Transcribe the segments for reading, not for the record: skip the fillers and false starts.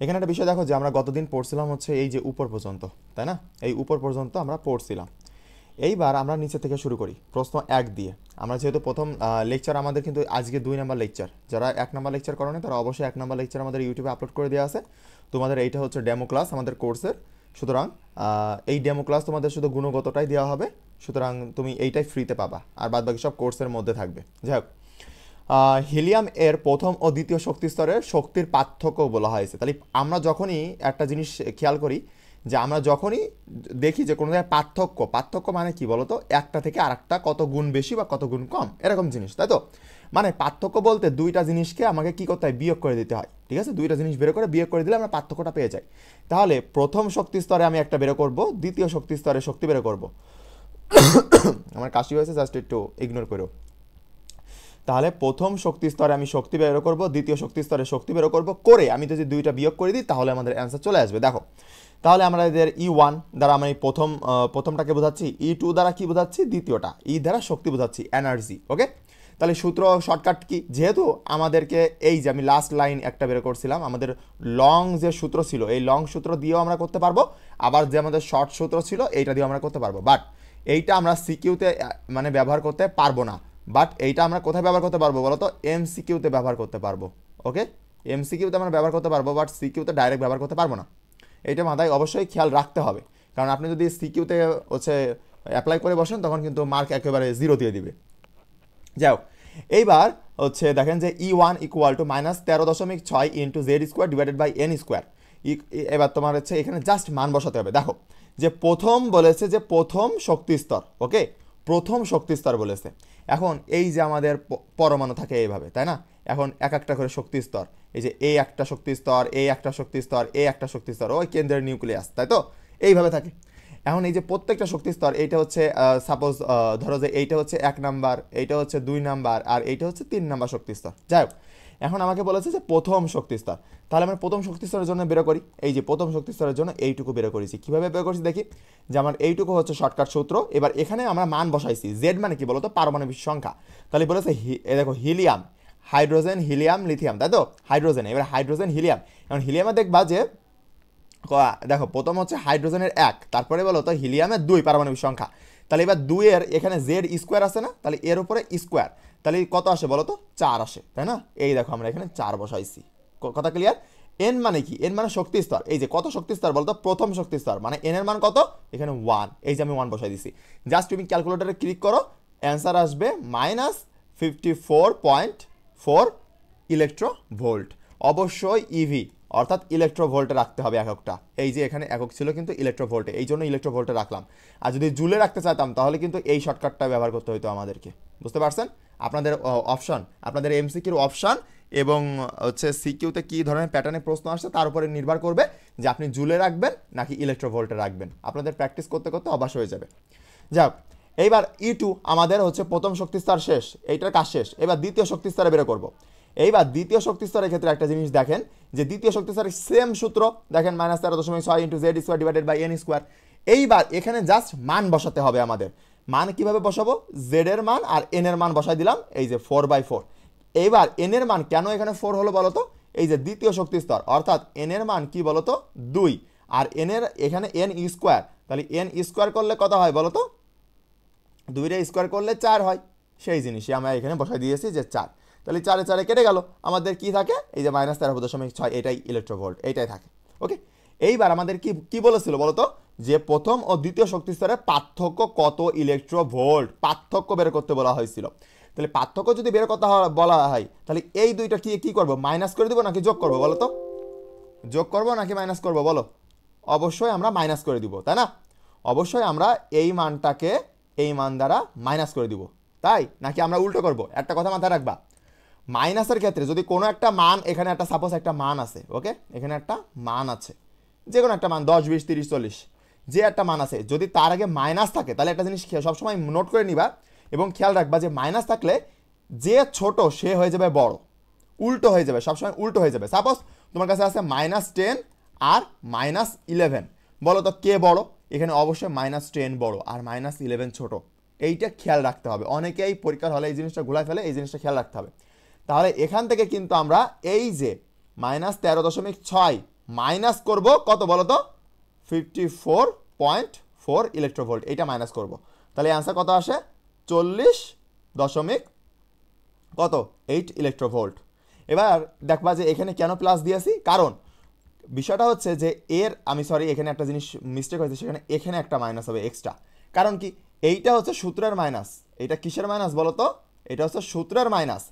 এখানে একটা বিষয় দেখো যে আমরা গতদিন পড়ছিলাম হচ্ছে এই যে উপর পর্যন্ত, তাই না? এই উপর পর্যন্ত আমরা পড়ছিলাম। এইবার আমরা নিচে থেকে শুরু করি প্রশ্ন 1 দিয়ে। আমরা যেহেতু প্রথম লেকচার আমাদের কিন্তু আজকে 2 নাম্বার লেকচার, যারা 1 নাম্বার লেকচার করো না তারা অবশ্যই 1 নাম্বার লেকচার আমাদের ইউটিউবে আপলোড করে দেওয়া আছে। তোমাদের এইটা হচ্ছে ডেমো ক্লাস আমাদের কোর্সের, সুতরাং এই ডেমো ক্লাস তোমাদের শুধু গুণগতটাই দেওয়া হবে, সুতরাং তুমি এইটাই ফ্রিতে পাবা, আর বাদ বাকি সব কোর্সের মধ্যে থাকবে। যাই হোক, হিলিয়াম এর প্রথম ও দ্বিতীয় শক্তি স্তরের শক্তির পার্থক্য বলা হয়েছে। তাহলে আমরা যখনই একটা জিনিস খেয়াল করি যে আমরা যখনই দেখি যে কোনো জায়গায় পার্থক্য মানে কি বলতো, একটা থেকে আরেকটা কত গুণ বেশি বা কত গুণ কম, এরকম জিনিস, তাই তো? মানে পার্থক্য বলতে দুইটা জিনিসকে আমাকে কি করতে হয়, বিয়োগ করে দিতে হয়, ঠিক আছে? দুইটা জিনিস বের করে বিয়োগ করে দিলে আমরা পার্থক্যটা পেয়ে যাই। তাহলে প্রথম শক্তি স্তরে আমি একটা বের করব, দ্বিতীয় শক্তি স্তরে শক্তি বের করব। আমার কাশি হয়েছে, জাস্ট একটু ইগনোর করো। তাহলে প্রথম শক্তি স্তরে আমি শক্তি বের করব, দ্বিতীয় শক্তি স্তরে শক্তি বের করব, করে আমি যদি দুইটা বিয়োগ করে দিই তাহলে আমাদের অ্যান্সার চলে আসবে। দেখো, তাহলে আমরা এদের E1 দ্বারা আমি প্রথমটাকে বোঝাচ্ছি, E2 দ্বারা কি বোঝাচ্ছি, দ্বিতীয়টা, E দ্বারা শক্তি বোঝাচ্ছি, এনার্জি। ওকে, তাহলে সূত্র শর্টকাট কি, যেহেতু আমাদেরকে এই যে আমি লাস্ট লাইন একটা বের করছিলাম, আমাদের লং যে সূত্র ছিল এই লং সূত্র দিয়েও আমরা করতে পারবো, আবার যে আমাদের শর্ট সূত্র ছিল এইটা দিয়েও আমরা করতে পারবো, বাট এইটা আমরা সিকিউতে মানে ব্যবহার করতে পারবো না। বাট এইটা আমরা কোথায় ব্যবহার করতে পারবো বলো তো, MCQতে ব্যবহার করতে পারবো। ওকে, MCQতে আমরা ব্যবহার করতে পারবো, বাট সিকিউতে ডাইরেক্ট ব্যবহার করতে পারবো না। এইটা মাথায় অবশ্যই খেয়াল রাখতে হবে, কারণ আপনি যদি সিকিউতে হচ্ছে অ্যাপ্লাই করে বসেন তখন কিন্তু মার্ক একেবারে 0 দিয়ে দিবে। যাই হোক, এইবার হচ্ছে দেখেন যে E1 equal to -13.6 into Z square divided by N square. এবার তোমার হচ্ছে এখানে জাস্ট মান বসাতে হবে। দেখো যে প্রথম বলেছে যে প্রথম শক্তি স্তর, ওকে, প্রথম শক্তি স্তর বলেছে। এখন এই যে আমাদের পরমাণু থাকে এইভাবে, তাই না? এখন এক একটা করে শক্তি স্তর, এই যে এই একটা শক্তি স্তর, এই একটা শক্তি স্তর, এই একটা শক্তি স্তর, ওই কেন্দ্রের নিউক্লিয়াস, তাই তো? এইভাবে থাকে। এখন এই যে প্রত্যেকটা শক্তি স্তর, এইটা হচ্ছে সাপোজ ধরো যে এইটা হচ্ছে 1 নাম্বার, এইটা হচ্ছে 2 নাম্বার, আর এইটা হচ্ছে 3 নাম্বার শক্তি স্তর। যাই হোক, এখন আমাকে বলেছে যে প্রথম শক্তি স্তর, তাহলে আমরা প্রথম শক্তি স্তরের জন্য বের করি। এই যে প্রথম শক্তি স্তরের জন্য এইটুকু বের করেছি, কিভাবে বের করেছি দেখি, যে আমার এইটুকু হচ্ছে শর্টকাট সূত্র। এবার এখানে আমরা মান বসাইছি, জেড মানে কি বলতো, পারমাণবিক সংখ্যা। তাহলে বলেছে দেখো হিলিয়াম, হাইড্রোজেন, হিলিয়াম, লিথিয়াম, তাই তো? হাইড্রোজেন, এবার হাইড্রোজেন, হিলিয়াম। এখন হিলিয়ামে দেখবা যে দেখো প্রথম হচ্ছে হাইড্রোজেনের 1, তারপরে বলো তো হিলিয়ামের 2 পারমাণবিক সংখ্যা। তাহলে এবার 2 এর এখানে জেড স্কোয়ার আছে না, তাহলে এর উপরে স্কোয়ার, তাহলে কত আসে বলো তো, 4 আসে, তাই না? এই দেখো আমরা এখানে 4 বসাইছি, কথা ক্লিয়ার? এন মানে কি, এন মানে শক্তি স্তর। এই যে কত শক্তি স্তর বলতো, প্রথম শক্তি স্তর, মানে এন এর মান কত, এখানে 1, এই যে আমি 1 বসাই দিছি। জাস্ট তুমি ক্যালকুলেটরে ক্লিক করো, অ্যান্সার আসবে -54.4 ইলেকট্রোভোল্ট। অবশ্যই ইভি অর্থাৎ ইলেকট্রোভোল্টে রাখতে হবে এককটা। এই যে এখানে একক ছিল কিন্তু ইলেকট্রোভোল্টে, এই জন্য ইলেকট্রোভোল্টে রাখলাম। আর যদি জুলে রাখতে চাইতাম তাহলে কিন্তু এই শর্টকাটটা ব্যবহার করতে হতো আমাদেরকে, বুঝতে পারছেন? আপনাদের অপশন, আপনাদের এমসিকিউর অপশন এবং হচ্ছে সিকিউতে কী ধরনের প্যাটার্নে প্রশ্ন আসছে তার উপরে নির্ভর করবে যে আপনি জুলে রাখবেন নাকি ইলেকট্রোভোল্টে রাখবেন। আপনাদের প্র্যাকটিস করতে করতে অভ্যাস হয়ে যাবে। যাক, এইবার E2 আমাদের হচ্ছে প্রথম শক্তিস্তর শেষ, এইটার কাজ শেষ। এবার দ্বিতীয় শক্তিস্তরে বের করব। এইবার দ্বিতীয় শক্তিস্তরের ক্ষেত্রে একটা জিনিস দেখেন যে দ্বিতীয় শক্তিস্তরের সেম সূত্র দেখেন, -13.6 into Z square divided by N square. এইবার এখানে জাস্ট মান বসাতে হবে আমাদের। মান কিভাবে বসাবো, জেড এর মান আর এন এর মান বসাই দিলাম, এই যে 4/4। এইবার এন এর মান কেন এখানে 4 হলো বলতো, এই যে দ্বিতীয় শক্তিস্তর অর্থাৎ এন এর মান কি বলতো, 2, আর এন এর এখানে এন স্কোয়ার, তাহলে এন স্কোয়ার করলে কত হয় বলতো, 2টা স্কোয়ার করলে 4 হয়। সেই জিনিসই আমরা এখানে বসাই দিয়েছি যে 4। তাহলে 4 4 কেটে গেল, আমাদের কি থাকে, এই যে -13.6, এটাই ইলেকট্রোভোল্ট, এইটাই থাকে। ওকে, এইবার আমাদের কি কি বলেছিল বলতো, যে প্রথম ও দ্বিতীয় শক্তি স্তরের পার্থক্য কত ইলেকট্রোভোল্ট, পার্থক্য বের করতে বলা হয়েছিল। তাহলে পার্থক্য যদি বের করতে বলা হয় তাহলে এই দুইটা কি কি করবো, মাইনাস করে দিব নাকি যোগ করবো বলো তো, যোগ করবো নাকি মাইনাস করবো বলো? অবশ্যই আমরা মাইনাস করে দিব, তাই না? অবশ্যই আমরা এই মানটাকে এই মান দ্বারা মাইনাস করে দিব, তাই নাকি আমরা উল্টো করব? একটা কথা মাথায় রাখবা, মাইনাসের ক্ষেত্রে যদি কোনো একটা মান, এখানে একটা সাপোজ একটা মান আছে, ওকে, এখানে একটা মান আছে, যে কোনো একটা মান 10 20 30 40, যে একটা মান আছে, যদি তার আগে মাইনাস থাকে তাহলে একটা জিনিস সবসময় নোট করে নিবা এবং খেয়াল রাখবা যে মাইনাস থাকলে যে ছোট সে হয়ে যাবে বড়, উল্টো হয়ে যাবে, সবসময় উল্টো হয়ে যাবে। সাপোজ তোমার কাছে আছে -10 আর -11, বলো তো কে বড়? এখানে অবশ্যই -10 বড় আর -11 ছোট, এইটা খেয়াল রাখতে হবে। অনেকেই পরীক্ষার হলে এই জিনিসটা ঘুরায় ফেলে, এই জিনিসটা খেয়াল রাখতে হবে। তাহলে এখান থেকে কিন্তু আমরা এই যে -13.6 মাইনাস করব কত বলো তো 54.4 ইলেকট্রোভোল্ট, এইটা মাইনাস করব। তাহলে অ্যান্সার কত আসে 40 দশমিক কত 8 ইলেকট্রোভোল্ট। এবার দেখবা যে এখানে কেন প্লাস দিয়েছি, কারণ বিষয়টা হচ্ছে যে এখানে একটা জিনিস মিস্টেক হয়েছে, সেখানে এখানে একটা মাইনাস হবে এক্সট্রা। কারণ কি, এইটা হচ্ছে সূত্রের মাইনাস, এটা কিসের মাইনাস বলো তো, এটা হচ্ছে সূত্রের মাইনাস,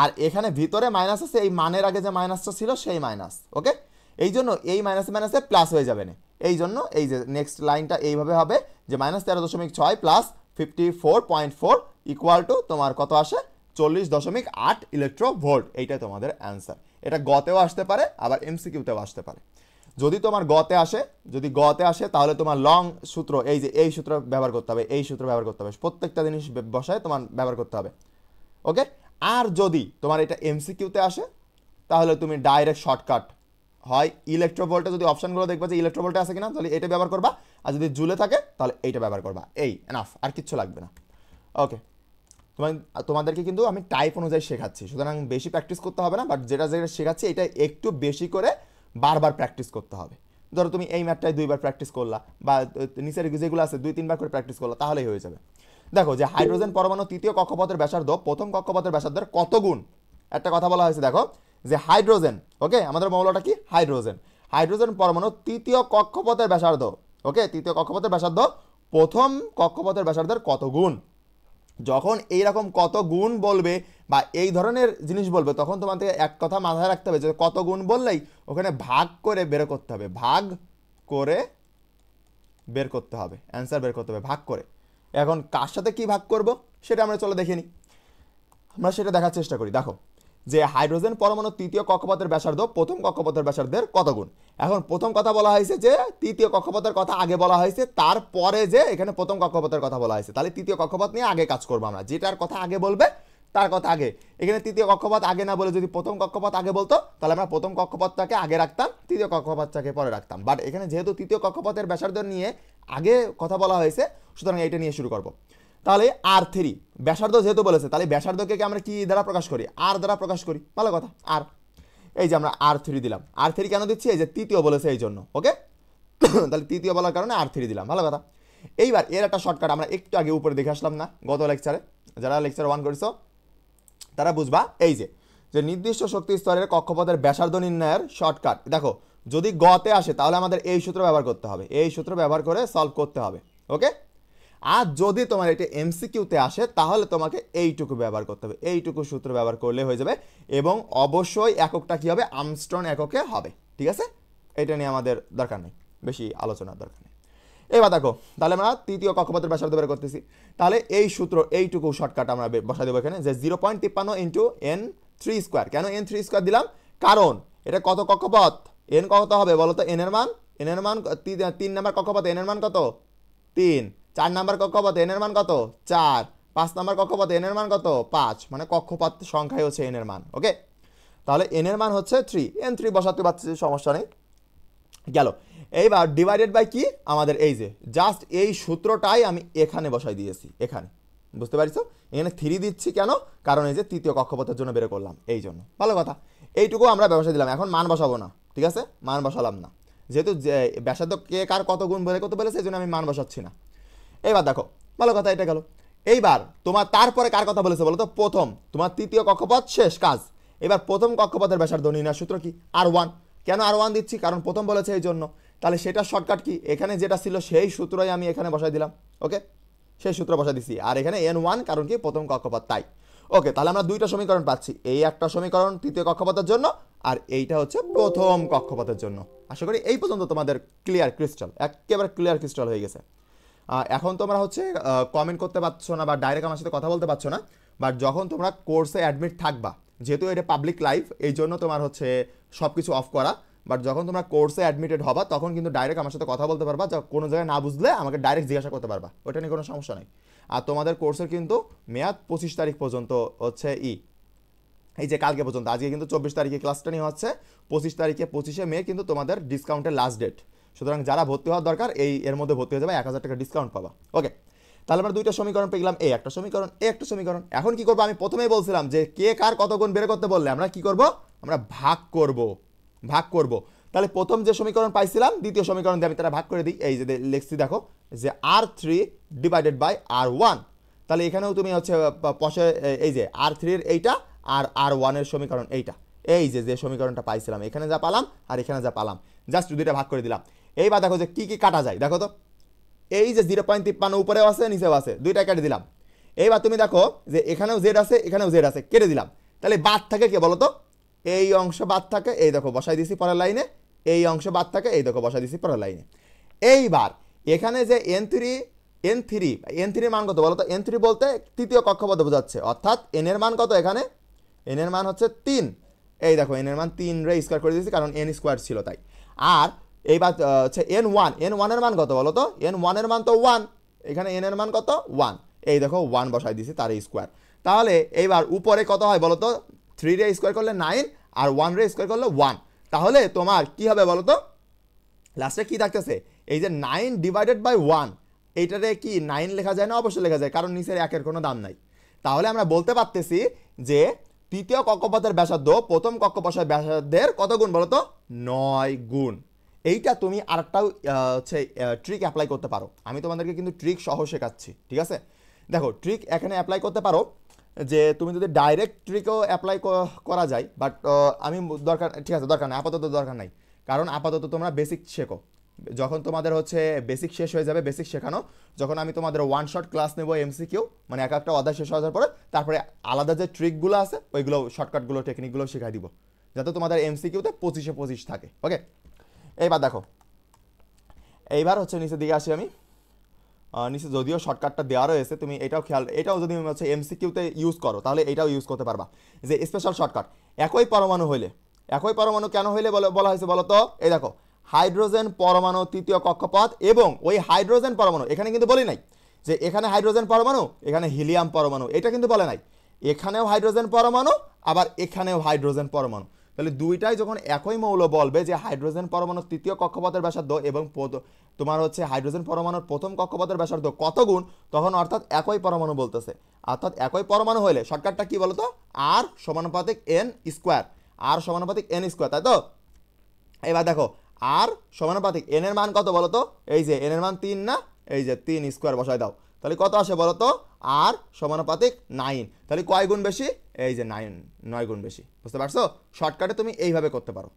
আর এখানে ভিতরে মাইনাস আছে, এই মানের আগে যে মাইনাসটা ছিল সেই মাইনাস। ওকে, এই জন্য এই মাইনাসে মাইনাসে প্লাস হয়ে যাবে না, এই জন্য এই যে নেক্সট লাইনটা এইভাবে হবে যে -13.6 প্লাস 54.4 ইকুয়াল টু তোমার কত আসে 40.8 ইলেকট্রোভোল্ট। এইটাই তোমাদের অ্যান্সার। এটা গতেও আসতে পারে, আবার এমসিকিউতেও আসতে পারে। যদি তোমার যদি গতে আসে তাহলে তোমার লং সূত্র, এই যে এই সূত্র ব্যবহার করতে হবে, এই সূত্র ব্যবহার করতে হবে, প্রত্যেকটা জিনিস বসায় তোমার ব্যবহার করতে হবে। ওকে, আর যদি তোমার এটা এমসিকিউতে আসে তাহলে তুমি ডাইরেক্ট শর্টকাট হয় ইলেকট্রোভোল্টে, যদি অপশনগুলো দেখবা যে ইলেকট্রোভোল্টে আছে কিনা তাহলে এটা ব্যবহার করবা, আর যদি জুলে থাকে তাহলে এইটা ব্যবহার করবা। এই এনাফ, আর কিচ্ছু লাগবে না। ওকে, তোমাদেরকে কিন্তু আমি টাইপ অনুযায়ী শেখাচ্ছি, সুতরাং বেশি প্র্যাকটিস করতে হবে না, বাট যেটা যেটা শেখাচ্ছি এটা একটু বেশি করে বারবার প্র্যাকটিস করতে হবে। ধরো তুমি এই ম্যাথটায় 2বার প্র্যাকটিস করলা, বা নিচের যেগুলো আছে 2-3বার করে প্র্যাকটিস করলা, তাহলেই হয়ে যাবে। দেখো যে হাইড্রোজেন পরমাণু তৃতীয় কক্ষপথের ব্যাসার্ধ প্রথম কক্ষপথের ব্যাসার্ধের কত গুণ, একটা কথা বলা হয়েছে। দেখো যে হাইড্রোজেন, ওকে, আমাদের মৌলটা কি হাইড্রোজেন পরমাণু তৃতীয় কক্ষপথের ব্যাসার্ধ, ওকে, তৃতীয় কক্ষপথের ব্যাসার্ধ প্রথম কক্ষপথের ব্যাসার্ধের কত গুণ। যখন এইরকম কত গুণ বলবে বা এই ধরনের জিনিস বলবে, তখন তোমাদের এক কথা মাথায় রাখতে হবে যে কত গুণ বললেই ওখানে ভাগ করে বের করতে হবে, ভাগ করে বের করতে হবে, অ্যান্সার বের করতে হবে ভাগ করে। এখন কার সাথে কি ভাগ করব সেটা আমরা চলো দেখে নিই, আমরা সেটা দেখার চেষ্টা করি। দেখো যে হাইড্রোজেন পরমাণু তৃতীয় কক্ষপথের ব্যাসার্ধ প্রথম কক্ষপথের ব্যাসার্ধের কত গুণ। এখন প্রথম কথা বলা হয়েছে যে তৃতীয় কক্ষপথের কথা আগে বলা হয়েছে, তারপরে যে এখানে প্রথম কক্ষপথের কথা বলা হয়েছে, তাহলে তৃতীয় কক্ষপথ নিয়ে আগে কাজ করবো আমরা, যেটার কথা আগে বলবে তার কথা আগে। এখানে তৃতীয় কক্ষপথ আগে না বলে যদি প্রথম কক্ষপথ আগে বলতো তাহলে আমরা প্রথম কক্ষপথটাকে আগে রাখতাম, তৃতীয় কক্ষপথটাকে পরে রাখতাম। বাট এখানে যেহেতু তৃতীয় কক্ষপথের ব্যাসার্ধ নিয়ে আগে কথা বলা হয়েছে, সুতরাং এইটা নিয়ে শুরু করবো। তাহলে R3 ব্যাসার্ধ যেহেতু বলেছে, তাহলে ব্যাসার্ধকে আমরা কি দ্বারা প্রকাশ করি, আর দ্বারা প্রকাশ করি, ভালো কথা। আর এই যে আমরা R3 দিলাম, R3 কেন দিচ্ছি, এই যে তৃতীয় বলেছে এই জন্য। ওকে, তাহলে তৃতীয় বলার কারণে R3 দিলাম, ভালো কথা। এইবার এর একটা শর্টকাট আমরা একটু আগে উপরে দেখে আসলাম না গত লেকচারে, যারা লেকচার 1 করেছো তারা বুঝবা। এই যে নির্দিষ্ট শক্তি স্তরের কক্ষপথের ব্যাসার্ধ নির্ণয়ের শর্টকাট, দেখো যদি গতে আসে তাহলে আমাদের এই সূত্র ব্যবহার করতে হবে, এই সূত্র ব্যবহার করে সলভ করতে হবে। ওকে, আর যদি তোমার এটা এমসিকিউতে আসে তাহলে তোমাকে এইটুকু ব্যবহার করতে হবে, এইটুকু সূত্র ব্যবহার করলে হয়ে যাবে, এবং অবশ্যই এককটা কি হবে, আর্মস্ট্রং এককে হবে। ঠিক আছে, এটা নিয়ে আমাদের দরকার নেই, বেশি আলোচনার দরকার নেই। এবার দেখো তাহলে আমরা তৃতীয় কক্ষপথের ব্যাসার্ধ বের করতেছি, তাহলে এই সূত্র এইটুকু শর্টকাট আমরা বসাই দেবো এখানে, যে 0.53 ইন্টু n3²। কেন n3² দিলাম, কারণ এটা কত কক্ষপথ, n কত হবে বলো তো, n এর মান 3 নাম্বার কক্ষপথ, n এর মান কত 3, 4 নাম্বার কক্ষপথ n এর মান কত 4, 5 নাম্বার কক্ষপথ n এর মান কত 5, মানে কক্ষপথ সংখ্যাই হচ্ছে n এর মান। ওকে, তাহলে n এর মান হচ্ছে 3, n3 বসাতে পারছি, সমস্যা নেই, গেল। এইবার ডিভাইডেড বাই কি, আমাদের এই যে জাস্ট এই সূত্রটাই আমি এখানে বসাই দিয়েছি, এখানে বুঝতে পারছো, এখানে 3 দিচ্ছি কেন, কারণ এই যে তৃতীয় কক্ষপথের জন্য বের করলাম এই জন্য, ভালো কথা। এইটুকু আমরা বসাই দিলাম, এখন মান বসাবো না, ঠিক আছে, মান বসালাম না, যেহেতু ব্যাসার্ধ কে কার কত গুণ বের করতে বলেছে এই জন্য আমি মান বসাচ্ছি না। এইবার দেখো ভালো কথা, এটা গেল। এইবার তোমার তারপরে কার কথা বলেছে বলো তো, প্রথম, তোমার তৃতীয় কক্ষপথ শেষ কাজ। এবার প্রথম কক্ষপথের ব্যাসার্ধ নির্ণয়ের সূত্র কি, R1। কেন R1 দিচ্ছি, কারণ প্রথম বলেছে এই জন্য, তাহলে সেটা শর্টকাট কি, এখানে যেটা ছিল সেই সূত্রই আমি এখানে বসাই দিলাম। ওকে, সেই সূত্র বসাই দিচ্ছি, আর এখানে N1 কারণ কি প্রথম কক্ষপথ তাই। ওকে, তাহলে আমরা দুইটা সমীকরণ পাচ্ছি, এই একটা সমীকরণ তৃতীয় কক্ষপথের জন্য, আর এইটা হচ্ছে প্রথম কক্ষপথের জন্য। আশা করি এই পর্যন্ত তোমাদের ক্লিয়ার ক্রিস্টাল, একেবারে ক্লিয়ার ক্রিস্টাল হয়ে গেছে। এখন তোমরা হচ্ছে কমেন্ট করতে পারছো না বা ডাইরেক্ট আমার সাথে কথা বলতে পারছো না, বাট যখন তোমরা কোর্সে অ্যাডমিট থাকবা, যেহেতু এটা পাবলিক লাইভ এই জন্য তোমার হচ্ছে সব কিছু অফ করা, বাট যখন তোমরা কোর্সে অ্যাডমিটেড হবা তখন কিন্তু ডাইরেক্ট আমার সাথে কথা বলতে পারবা, কোনো জায়গায় না বুঝলে আমাকে ডাইরেক্ট জিজ্ঞাসা করতে পারবা, ওটা নিয়ে কোনো সমস্যা নেই। আর তোমাদের কোর্সের কিন্তু মেয়াদ 25 তারিখ পর্যন্ত হচ্ছে, এই যে কালকে পর্যন্ত, আজকে কিন্তু 24 তারিখে ক্লাসটা নিয়ে হচ্ছে, 25 তারিখে 25শে মে কিন্তু তোমাদের ডিসকাউন্টের লাস্ট ডেট, সুতরাং যারা ভর্তি হওয়ার দরকার এর মধ্যে ভর্তি হয়ে যাবে, 1000 টাকা ডিসকাউন্ট পাবা। ওকে, তাহলে আমরা দুইটা সমীকরণ পেয়ে গেলাম, এই একটা সমীকরণ, এই একটা সমীকরণ। এখন কি করবো, আমি প্রথমেই বলছিলাম যে কে কার কত গুণ বের করতে বললে আমরা কি করব, আমরা ভাগ করব। তাহলে প্রথম যে সমীকরণ পাইছিলাম দ্বিতীয় সমীকরণ দিয়ে আমি তারা ভাগ করে দিই। এই যে লিখছি দেখো যে R3 ডিভাইডেড বাই R1, তাহলে এখানেও তুমি হচ্ছে পশে এই যে R3-র এইটা আর R1-এর সমীকরণ এইটা, এই যে সমীকরণটা পাইছিলাম এখানে যা পালাম আর এখানে যা পালাম, জাস্ট দুইটা ভাগ করে দিলাম। এইবার দেখো যে কি কি কাটা যায়, দেখো তো এই যে 0.53 উপরেও আছে নিচেও আছে, দুইটা কেটে দিলাম। এইবার তুমি দেখো যে এখানেও জেড আছে এখানেও জেড আছে, কেটে দিলাম। তাহলে বাদ থাকে কে বলো তো, এই অংশ বাদ থাকে, এই দেখো বসাই দিছি পরের লাইনে, এই অংশ বাদ থাকে, এই দেখো বসাই দিছি পরের লাইনে। এইবার এখানে যে এন থ্রির মান কত বলো তো, এন3 বলতে তৃতীয় কক্ষপথ বোঝাচ্ছে, অর্থাৎ এন এর মান কত, এখানে এন এর মান হচ্ছে 3। এই দেখো এন এর মান 3 রে স্কোয়ার করে দিয়েছি কারণ এন স্কোয়ার ছিল তাই। আর এইবার হচ্ছে এন ওয়ান এর মান কত বলো তো, এন1 এর মান তো 1, এখানে এন এর মান কত 1, এই দেখো 1 বসাই দিয়েছি তার স্কোয়ার। তাহলে এইবার উপরে কত হয় বলো তো, 3 রে স্কোয়ার করলে 9 আর 1 রে স্কোয়ার করলে 1, তাহলে তোমার কি হবে বলো তো, লাস্টে কি থাকতেছে, এই যে 9 ডিভাইডেড বাই 1, এইটারে কি 9 লেখা যায় না, অবশ্যই লেখা যায় কারণ নিচের একের কোনো দাম নাই। তাহলে আমরা বলতে পারতেছি যে তৃতীয় কক্ষপথের ব্যাসার্ধ প্রথম কক্ষপথের ব্যাসার্ধের কত গুণ বলো তো, 9 গুণ। এইটা তুমি আরেকটাও হচ্ছে ট্রিক অ্যাপ্লাই করতে পারো, আমি তোমাদেরকে কিন্তু ট্রিক সহ শেখাচ্ছি, ঠিক আছে। দেখো ট্রিক এখানে অ্যাপ্লাই করতে পারো, যে তুমি যদি ডাইরেক্ট ট্রিকও অ্যাপ্লাই করা যায়, বাট আমি দরকার ঠিক আছে দরকার নাই, আপাতত দরকার নাই, কারণ আপাতত তোমরা বেসিক শেখো। যখন তোমাদের হচ্ছে বেসিক শেষ হয়ে যাবে, বেসিক শেখানো, যখন আমি তোমাদের ওয়ান শট ক্লাস নেবো এমসিকিউ, মানে এক একটা অধ্যায় শেষ হয়ে যাওয়ার পরে তারপরে আলাদা যে ট্রিকগুলো আছে ওইগুলো শর্টকাটগুলো টেকনিকগুলো শেখাই দিব, যাতে তোমাদের এমসিকিউতে 25-25 থাকে। ওকে, এইবার দেখো, এইবার হচ্ছে নিচের দিকে আসি আমি। নিচে যদিও শর্টকাটটা দেওয়া রয়েছে, তুমি এটাও এটাও যদি হচ্ছে এমসিকিউতে ইউজ করো তাহলে এটাও ইউজ করতে পারবা, যে স্পেশাল শর্টকাট। একই পরমাণু কেন হইলে বলা হয়েছে বলো তো, এই দেখো হাইড্রোজেন পরমাণু তৃতীয় কক্ষপথ, এবং ওই হাইড্রোজেন পরমাণু এখানে কিন্তু বলি নাই যে এখানে হাইড্রোজেন পরমাণু এখানে হিলিয়াম পরমাণু, এটা কিন্তু বলে নাই, এখানেও হাইড্রোজেন পরমাণু আবার এখানেও হাইড্রোজেন পরমাণু। তাহলে দুইটাই যখন একই মৌল বলবে যে হাইড্রোজেন পরমাণুর তৃতীয় কক্ষপথের ব্যাসার্ধ এবং তোমার হচ্ছে হাইড্রোজেন পরমাণুর প্রথম কক্ষপথের ব্যাসার্ধ কত গুণ, তখন অর্থাৎ একই পরমাণু বলতেছে। অর্থাৎ একই পরমাণু হলে শর্টকাটটা কি বলতো, আর সমানুপাতিক এন স্কোয়ার, আর সমানুপাতিক এন স্কোয়ার, তাই তো। এবার দেখো আর সমানুপাতিক এন এর মান কত বলতো, এই যে এন এর মান 3 না, এই যে 3 স্কোয়ার বসায় দাও, তাহলে কত আসে বলতো, আর সমানুপাতিক 9, তাহলে কয় গুণ বেশি, এই যে 9 গুণ বেশি। বুঝতে পারছো, শর্টকাটে তুমি এইভাবে করতে পারো,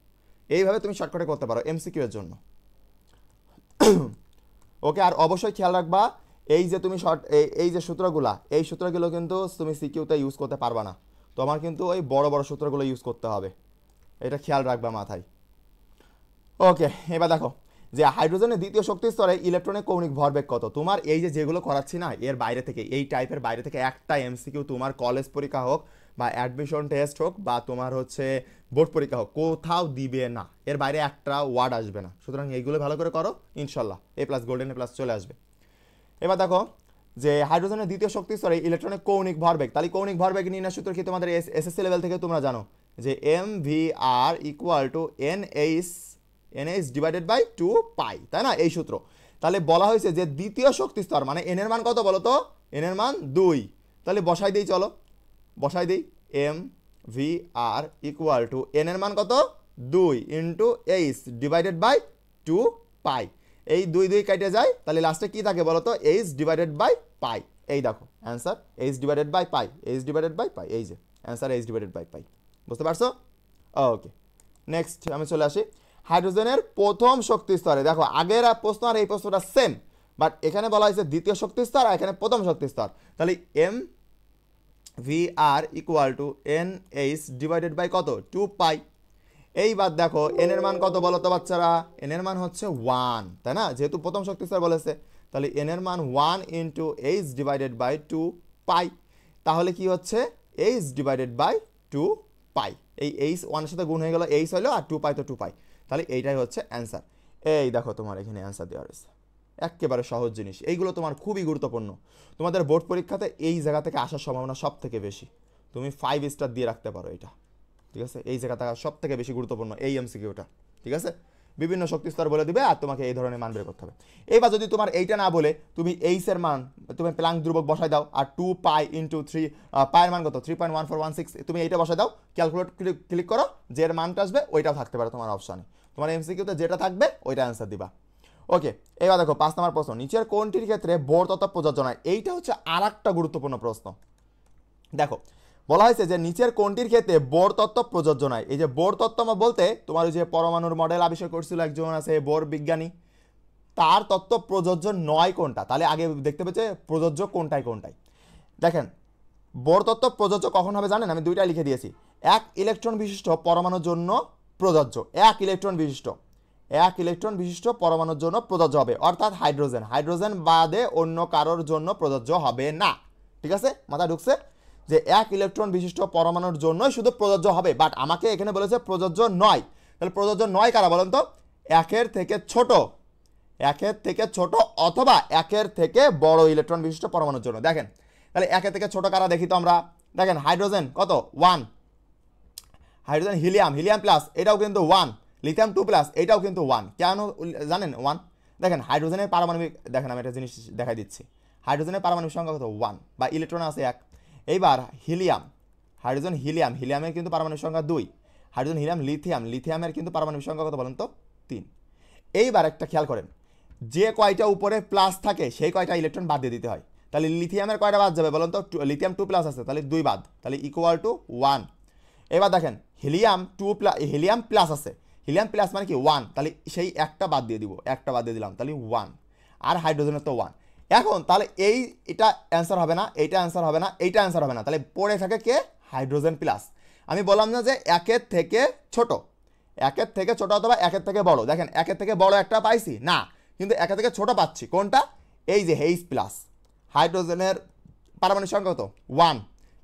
এইভাবে তুমি শর্টকাটে করতে পারো এমসিকিউ এর জন্য। ওকে, আর অবশ্যই খেয়াল রাখবা এই যে তুমি এই যে এই সূত্রগুলো কিন্তু তুমি সিকিউতে ইউজ করতে পারবা না, তোমার কিন্তু ওই বড় বড় সূত্রগুলো ইউজ করতে হবে, এটা খেয়াল রাখবা মাথায়। ওকে, এবার দেখো যে হাইড্রোজেনের দ্বিতীয় শক্তি স্তরে ইলেকট্রনের কৌণিক ভরবেগ কত। তোমার এই যে যেগুলো করাচ্ছি না এর বাইরে থেকে, এই টাইপের বাইরে থেকে একটা এমসিকিউ তোমার কলেজ পরীক্ষা হোক বা অ্যাডমিশন টেস্ট হোক বা তোমার হচ্ছে বোর্ড পরীক্ষা হোক, কোথাও দিবে না, এর বাইরে একটা ওয়ার্ড আসবে না। সুতরাং এইগুলো ভালো করে করো, ইনশাল্লাহ A+ গোল্ডেন A+ চলে আসবে। এবার দেখো যে হাইড্রোজেনের দ্বিতীয় শক্তি স্তরে ইলেকট্রনের কৌণিক ভরবেগ, তাহলে কৌণিক ভরবেগ নির্ণয় সূত্র কি তোমাদের এসএসসি লেভেল থেকে তোমরা জানো, যে mvr = NH ডিভাইডেড বাই 2 পাই, তাই না, এই সূত্র। তাহলে বলা হয়েছে যে দ্বিতীয় শক্তি স্তর মানে এন এর মান কত বলো তো, এন এর মান 2, তাহলে বসাই দিই, চলো বসাই দিই, mvr = এন এর মান কত 2 ইন্টু H ডিভাইডেড বাই 2 পাই, এই 2 কেটে যায়, তাহলে লাস্টে কি থাকে বলো তো, H ডিভাইডেড বাই পাই। এই দেখো answer H divided by pi, H divided by pi, এই যে answer H divided by pi. বুঝতে পারছো, ওকে। নেক্সট আমি চলে আসি হাইড্রোজেনের প্রথম শক্তি স্তরে। দেখো আগের প্রশ্ন আর এই প্রশ্নটা সেম, বাট এখানে বলা হয়েছে দ্বিতীয় শক্তি স্তর আর এখানে প্রথম শক্তি স্তর। তাহলে mvr = NH ডিভাইডেড বাই কত 2 পাই। এইবার দেখো এন এর মান কত বলো তো বাচ্চারা, এন এর মান হচ্ছে 1, তাই না, যেহেতু প্রথম শক্তি স্তর বলেছে, তাহলে এন এর মান 1 ইন্টু H ডিভাইডেড বাই 2 পাই। তাহলে কি হচ্ছে H ডিভাইডেড বাই 2 পাই, এই H 1 এর সাথে গুণ হয়ে গেল, H হলো, আর 2 পাই তো 2 পাই, তাহলে এইটাই হচ্ছে অ্যান্সার। এই দেখো তোমার এখানে অ্যান্সার দেওয়া রয়েছে, একেবারে সহজ জিনিস, এইগুলো তোমার খুবই গুরুত্বপূর্ণ, তোমাদের বোর্ড পরীক্ষাতে এই জায়গা থেকে আসার সম্ভাবনা সব থেকে বেশি, তুমি 5 স্টার দিয়ে রাখতে পারো এটা, ঠিক আছে। এই জায়গাটা সব থেকে বেশি গুরুত্বপূর্ণ এই এমসিকিউটা, ঠিক আছে। বিভিন্ন শক্তি স্তর বলে দিবে আর তোমাকে এই ধরনের মান বের করতে হবে। এইবার যদি তোমার এইটা না বলে তুমি এইচ এর মান, তুমি প্লাঙ্ক ধ্রুবক বসাই দাও, আর 2 পাই ইন্টু 3 পায়ের মান কত 3.1416, তুমি এইটা বসাই দাও, ক্যালকুলেট ক্লিক করো, যে এর মানটা আসবে ওইটাও থাকতে পারে তোমার অপশানে। তোমার এমসিকিউতে যেটা থাকবে ওইটা অ্যান্সার দিবা। ওকে, এবার দেখো 5 নম্বর প্রশ্ন, নিচের কোনটির ক্ষেত্রে বোর তত্ত্ব প্রযোজ্য নয়? এইটা হচ্ছে আর একটা গুরুত্বপূর্ণ প্রশ্ন। দেখো বলা হয়েছে যে নিচের কোনটির ক্ষেত্রে বোর তত্ত্ব প্রযোজ্য নয়। এই যে বোর তত্ত্ব বলতে তোমার ওই যে পরমাণুর মডেল আবিষ্কার করছিল একজন আছে বোর বিজ্ঞানী, তার তত্ত্ব প্রযোজ্য নয় কোনটা, তাহলে আগে দেখতে পেয়েছে প্রযোজ্য কোনটায় কোনটায়। দেখেন বোর তত্ত্ব প্রযোজ্য কখন হবে জানেন? আমি দুইটা লিখে দিয়েছি। এক ইলেকট্রন বিশিষ্ট পরমাণুর জন্য প্রযোজ্য, এক ইলেকট্রন বিশিষ্ট পরমাণুর জন্য প্রযোজ্য হবে, অর্থাৎ হাইড্রোজেন বাদে অন্য কারোর জন্য প্রযোজ্য হবে না। ঠিক আছে, মাথা ঢুকছে যে এক ইলেকট্রন বিশিষ্ট পরমাণুর জন্যই শুধু প্রযোজ্য হবে, বাট আমাকে এখানে বলেছে প্রযোজ্য নয়। তাহলে প্রযোজ্য নয় কারা বলেন তো? একের থেকে ছোট অথবা একের থেকে বড় ইলেকট্রন বিশিষ্ট পরমাণুর জন্য। দেখেন তাহলে একের থেকে ছোট কারা দেখি তো আমরা। দেখেন হাইড্রোজেন কত 1, হাইড্রোজেন হিলিয়াম প্লাস এটাও কিন্তু 1, লিথিয়াম 2 প্লাস এটাও কিন্তু 1। কেন জানেন 1? দেখেন হাইড্রোজেনের পারমাণবিক, দেখেন আমি একটা জিনিস দেখাই দিচ্ছি, হাইড্রোজেনের পারমাণবিক সংখ্যা কত 1, বা ইলেকট্রন আছে 1। এইবার হিলিয়ামের কিন্তু পারমাণবিক সংখ্যা 2, লিথিয়ামের কিন্তু পারমাণবিক সংখ্যা কত বলেন তো 3। এইবার একটা খেয়াল করেন, যে কয়টা উপরে প্লাস থাকে সেই কয়টা ইলেকট্রন বাদ দিয়ে দিতে হয়। তাহলে লিথিয়ামের কয়টা বাদ যাবে বলেন তো? লিথিয়াম 2 প্লাস আছে, তাহলে 2 বাদ, তাহলে ইকুয়াল টু 1। এবার দেখেন হিলিয়াম প্লাস আছে, হিলিয়াম প্লাস মানে কি 1, তাহলে সেই একটা বাদ দিয়ে দিলাম, তাহলে 1। আর হাইড্রোজেনের তো 1। এখন তাহলে এটা অ্যান্সার হবে না, এইটা অ্যান্সার হবে না, এইটা অ্যান্সার হবে না, তাহলে পড়ে থাকে কে? Hydrogen plus. আমি বললাম না যে একের থেকে ছোট অথবা একের থেকে বড়। দেখেন একের থেকে বড় একটা পাইছি না, কিন্তু একের থেকে ছোট পাচ্ছি কোনটা? এই যে H প্লাস, হাইড্রোজেনের পারমাণবিক সংখ্যা কত 1,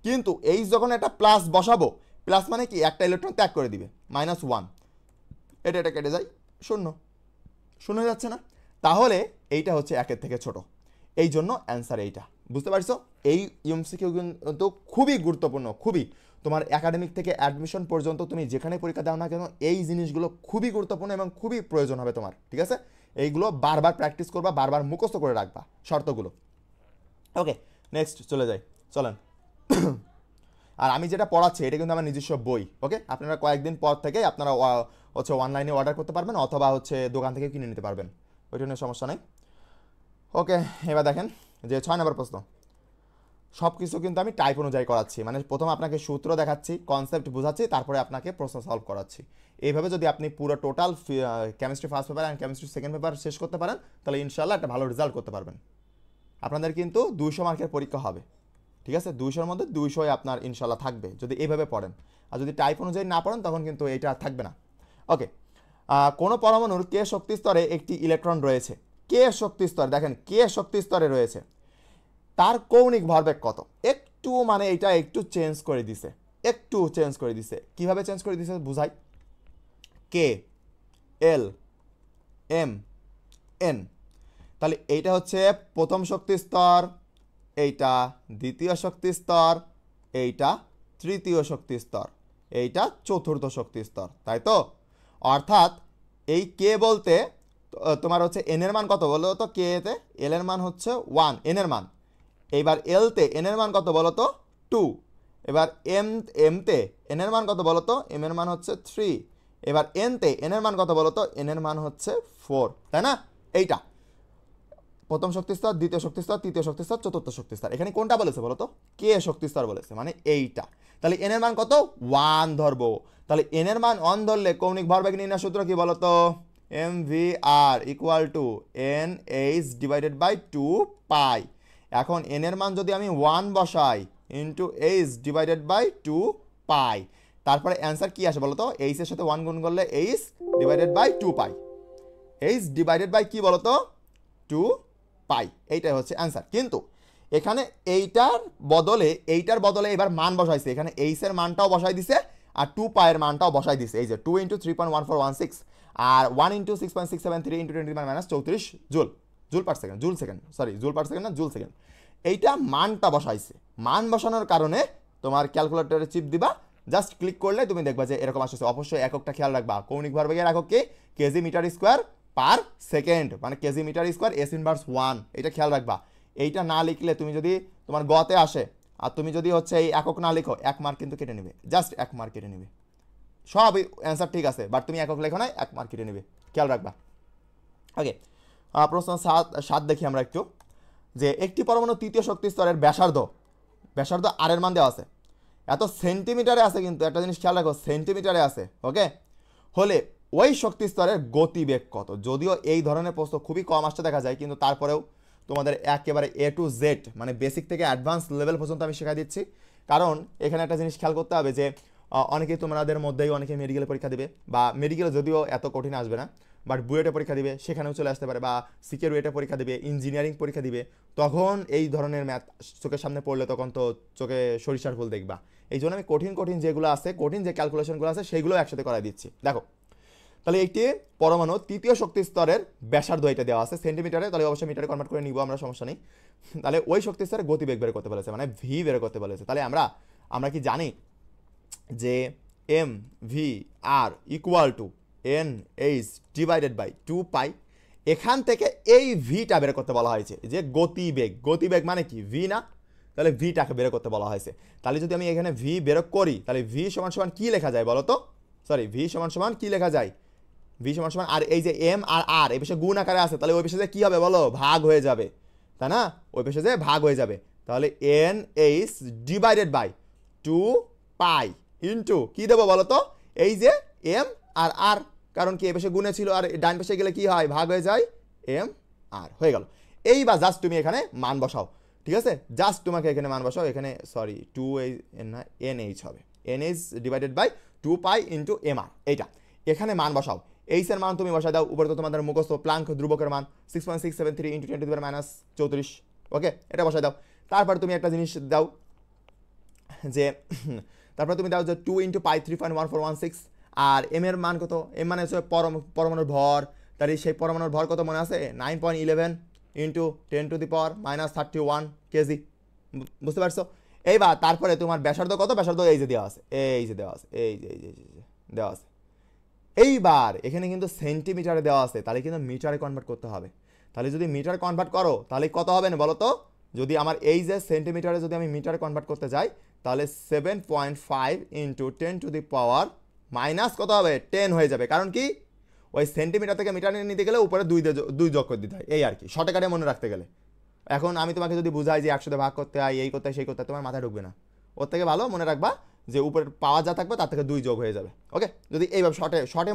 কিন্তু H যখন একটা প্লাস বসাবো, প্লাস মানে কি একটা ইলেকট্রন ত্যাগ করে দিবে, -1, এটা কেটে যায়, শূন্য হয়ে যাচ্ছে না? তাহলে এইটা হচ্ছে একের থেকে ছোট, এই জন্য অ্যান্সার এইটা। বুঝতে পারছো? এই এমসিকিউ কিন্তু খুবই গুরুত্বপূর্ণ, খুবই তোমার একাডেমিক থেকে অ্যাডমিশন পর্যন্ত তুমি যেখানে পরীক্ষা দাও না কেন এই জিনিসগুলো খুবই গুরুত্বপূর্ণ এবং খুবই প্রয়োজন হবে তোমার। ঠিক আছে, এইগুলো বারবার প্র্যাকটিস করবা, বারবার মুখস্থ করে রাখবা শর্তগুলো। ওকে, নেক্সট চলে যাই, চলেন। আর আমি যেটা পড়াচ্ছি এটা কিন্তু আমার নিজস্ব বই। ওকে, আপনারা কয়েকদিন পর থেকে আপনারা হচ্ছে অনলাইনে অর্ডার করতে পারবেন অথবা হচ্ছে দোকান থেকে কিনে নিতে পারবেন, ওইটা নিয়ে সমস্যা নেই। ওকে, এবার দেখেন যে 6 নম্বর প্রশ্ন, সব কিছু কিন্তু আমি টাইপ অনুযায়ী করাচ্ছি, মানে প্রথমে আপনাকে সূত্র দেখাচ্ছি, কনসেপ্ট বোঝাচ্ছি, তারপরে আপনাকে প্রশ্ন সলভ করাচ্ছি। এইভাবে যদি আপনি পুরো total chemistry first paper and chemistry second paper শেষ করতে পারেন, তাহলে ইনশাল্লাহ একটা ভালো রেজাল্ট করতে পারবেন। আপনাদের কিন্তু 200 মার্কের পরীক্ষা হবে। ঠিক আছে, 200-র মধ্যে 200 আপনার ইনশাল্লাহ থাকবে যদি এইভাবে পড়েন। আর যদি টাইপ অনুযায়ী না পড়েন তখন কিন্তু এটা থাকবে না। ওকে, কোনো পরমাণুর কে শক্তি স্তরে একটি ইলেকট্রন রয়েছে, কে শক্তি স্তরে, দেখেন কে শক্তি স্তরে রয়েছে, তার কৌণিক ভরবেগ কত? একটু মানে এটা একটু চেঞ্জ করে দিছে, কিভাবে চেঞ্জ করে দিছে বুঝাই। কে, এল, এম, এন, তাহলে এইটা হচ্ছে প্রথম শক্তি স্তর, এইটা দ্বিতীয় শক্তি স্তর, এইটা তৃতীয় শক্তি স্তর, এইটা চতুর্থ শক্তি স্তর, তাই তো? অর্থাৎ এই কে বলতে তোমার হচ্ছে এন এর মান কত বলো তো? কে তে এল এর মান হচ্ছে 1, এন এর মান। এইবার এল তে এন এর মান কত বলো তো? 2। এবার এম তে এন এর মান কত বলো তো? এম এর মান হচ্ছে 3। এবার এন তে এন এর মান কত বলো তো? এন এর মান হচ্ছে 4, তাই না? এইটা প্রথম শক্তি স্তর, দ্বিতীয় শক্তি স্তর, তৃতীয় শক্তি স্তর, চতুর্থ শক্তি স্তর। এখানে কোনটা বলেছে বলো তো? কে শক্তি স্তর বলেছে, মানে এইটা। তাহলে এন এর মান কত? 1 ধরবো। তাহলে এন এর মান 1 ধরলে কৌণিক ভরবেগ নির্ণয় সূত্র কি বলো তো? mvr equal to NH divided by 2 pi. এখন এন এর মান যদি আমি 1 বসাই into H divided by 2 pi, তারপরে অ্যান্সার কি আসে বলো তো? H এর সাথে 1 গুণ করলে H divided by 2 pi, H divided by কি বলো তো? 2 পাই, এইটাই হচ্ছে অ্যান্সার। কিন্তু এখানে এইটার বদলে এবার মান বসাইছে, এখানে H এর মানটাও বসাই দিছে আর 2 পাইয়ের মানটাও বসাই দিছে। এই যে 2 ইন্টু 3.1416 আর 1 into 6.673 into 10 - 34 joule per second. এইটা মানটা বসাইছে। মান বসানোর কারণে তোমার ক্যালকুলেটরে চিপ দিবা, জাস্ট ক্লিক করলে তুমি দেখবা যে এরকম আসছে। অবশ্যই এককটা খেয়াল রাখবা, কৌণিক ভরবেগের একক কি? KG meter square per second, মানে KG meter square S inverse 1, এটা খেয়াল রাখবা। এইটা না লিখলে তুমি যদি তোমার গতে আসে আর তুমি যদি হচ্ছে এই একক না লিখো, 1 মার্ক কিন্তু কেটে নেবে, জাস্ট 1 মার্ক কেটে নেবে। সবই অ্যান্সার ঠিক আছে, বাট তুমি একক লেখো না, 1 মার্ক কেটে নেবে, খেয়াল রাখবা। ওকে, প্রশ্ন 7 দেখি আমরা একটু, যে একটি পরমাণু তৃতীয় শক্তি স্তরের ব্যাসার্ধ আর এর মান দেওয়া আছে, এত সেন্টিমিটারে আছে, কিন্তু একটা জিনিস খেয়াল রাখো, সেন্টিমিটারে আছে। ওকে, হলে ওই শক্তি স্তরের গতিবেগ কত? যদিও এই ধরনের প্রশ্ন খুবই কম আসতে দেখা যায়, কিন্তু তারপরেও তোমাদের একেবারে A to Z মানে বেসিক থেকে অ্যাডভান্স লেভেল পর্যন্ত আমি শেখাই দিচ্ছি। কারণ এখানে একটা জিনিস খেয়াল করতে হবে যে অনেকেই তোমাদের মধ্যেই অনেকে মেডিকেল পরীক্ষা দিবে, বা মেডিকেল যদিও এত কঠিন আসবে না, বাট বুয়েটে পরীক্ষা দিবে, সেখানেও চলে আসতে পারে, বা সিকিউরিটি পরীক্ষা দিবে, ইঞ্জিনিয়ারিং পরীক্ষা দিবে, তখন এই ধরনের ম্যাথ চোখের সামনে পড়লে তখন তো চোখে সরিষার ফুল দেখবা। এই জন্য আমি কঠিন যেগুলো আছে, কঠিন যে ক্যালকুলেশনগুলো আছে সেগুলো একসাথে করাই দিচ্ছি। দেখো, তাহলে একটি পরমাণু তৃতীয় শক্তি স্তরের ব্যাসার্ধ এটা দেওয়া আছে সেন্টিমিটারে, তাহলে অবশ্যই মিটারে কনভার্ট করে নিব আমরা, সমস্যা নেই। তাহলে ওই শক্তি স্তরের গতিবেগ বের করতে বলেছে, মানে ভি বের করতে বলেছে। তাহলে আমরা কি জানি যে M V R equal to N H divided by 2 pi. এখান থেকে এই ভিটা বের করতে বলা হয়েছে, যে গতিবেগ মানে কি ভি না, তাহলে ভিটাকে বের করতে বলা হয়েছে। তাহলে যদি আমি এখানে ভি বের করি, তাহলে ভি সমান সমান কি লেখা যায় বলো তো? সরি, ভি সমান সমান কি লেখা যায়? ভি সমান সমান, আর এই যে এম আর আর এই পাশে গুণ আকারে আছে, তাহলে ওই পাশে যে কি হবে বলো? ভাগ হয়ে যাবে, তাই না? ওই পাশে যে ভাগ হয়ে যাবে, তাহলে N H divided by 2 pi into কি দেবো বলো তো? এই যে এম আর আর, কারণ কি এই পাশে গুণে ছিল, আর ডান পাশে গেলে কি হয়? ভাগ হয়ে যায়, এম আর হয়ে গেল। এইবার জাস্ট তুমি এখানে মান বসাও, ঠিক আছে? জাস্ট তোমাকে এখানে মান বসাও, এখানে সরি 2 NH হবে, NH divided by 2 pi into M R, এইটা এখানে মান বসাও। এইচ এর মান তুমি বসাই দাও, উপরে তো তোমাদের মুখস্থ প্লাঙ্ক ধ্রুবকের মান 6.673 ইন্টু 10⁻⁻34। ওকে, এটা বসাই দাও। তারপর তুমি একটা জিনিস দাও, যে তারপর তুমি দাও যে 2 ইন্টু পাই 3.1416, আর এম এর মান কত? এম মানে হচ্ছে পরমাণুর ভর, তাহলে সেই পরমাণুর ভর কত মনে আছে? 9.11 ইন্টু 10⁻31 কেজি, বুঝতে পারছো? এইবার তারপরে তোমার ব্যাসার্ধ কত? ব্যাসার্ধ এই যে দেওয়া আছে, এই যে দেওয়া আছে, এই যে দেওয়া আছে। এইবার এখানে কিন্তু সেন্টিমিটারে দেওয়া আছে, তাহলে কিন্তু মিটারে কনভার্ট করতে হবে। তাহলে যদি মিটার কনভার্ট করো, তাহলে কত হবে না বলো তো? যদি আমার এই যে সেন্টিমিটারে যদি আমি মিটারে কনভার্ট করতে যাই, তাহলে 7.5 ইন্টু 10⁻⁻ কত হবে? 10 হয়ে যাবে। কারণ কি ওই সেন্টিমিটার থেকে মিটারে নিতে গেলে উপরে 2 যোগ করে দিতে হয়, এই আর কি, শর্টকাটে মনে রাখতে গেলে। এখন আমি তোমাকে যদি বুঝাই যে 100 ভাগ করতে হয়, এই করতে হয়, সেই করতে হয়, তোমার মাথায় ঢুকবে না। ওর থেকে ভালো মনে রাখবা যে উপরের পাওয়া যা থাকবে তার থেকে 2 যোগ হয়ে যাবে। ওকে, যদি এইভাবে শর্টে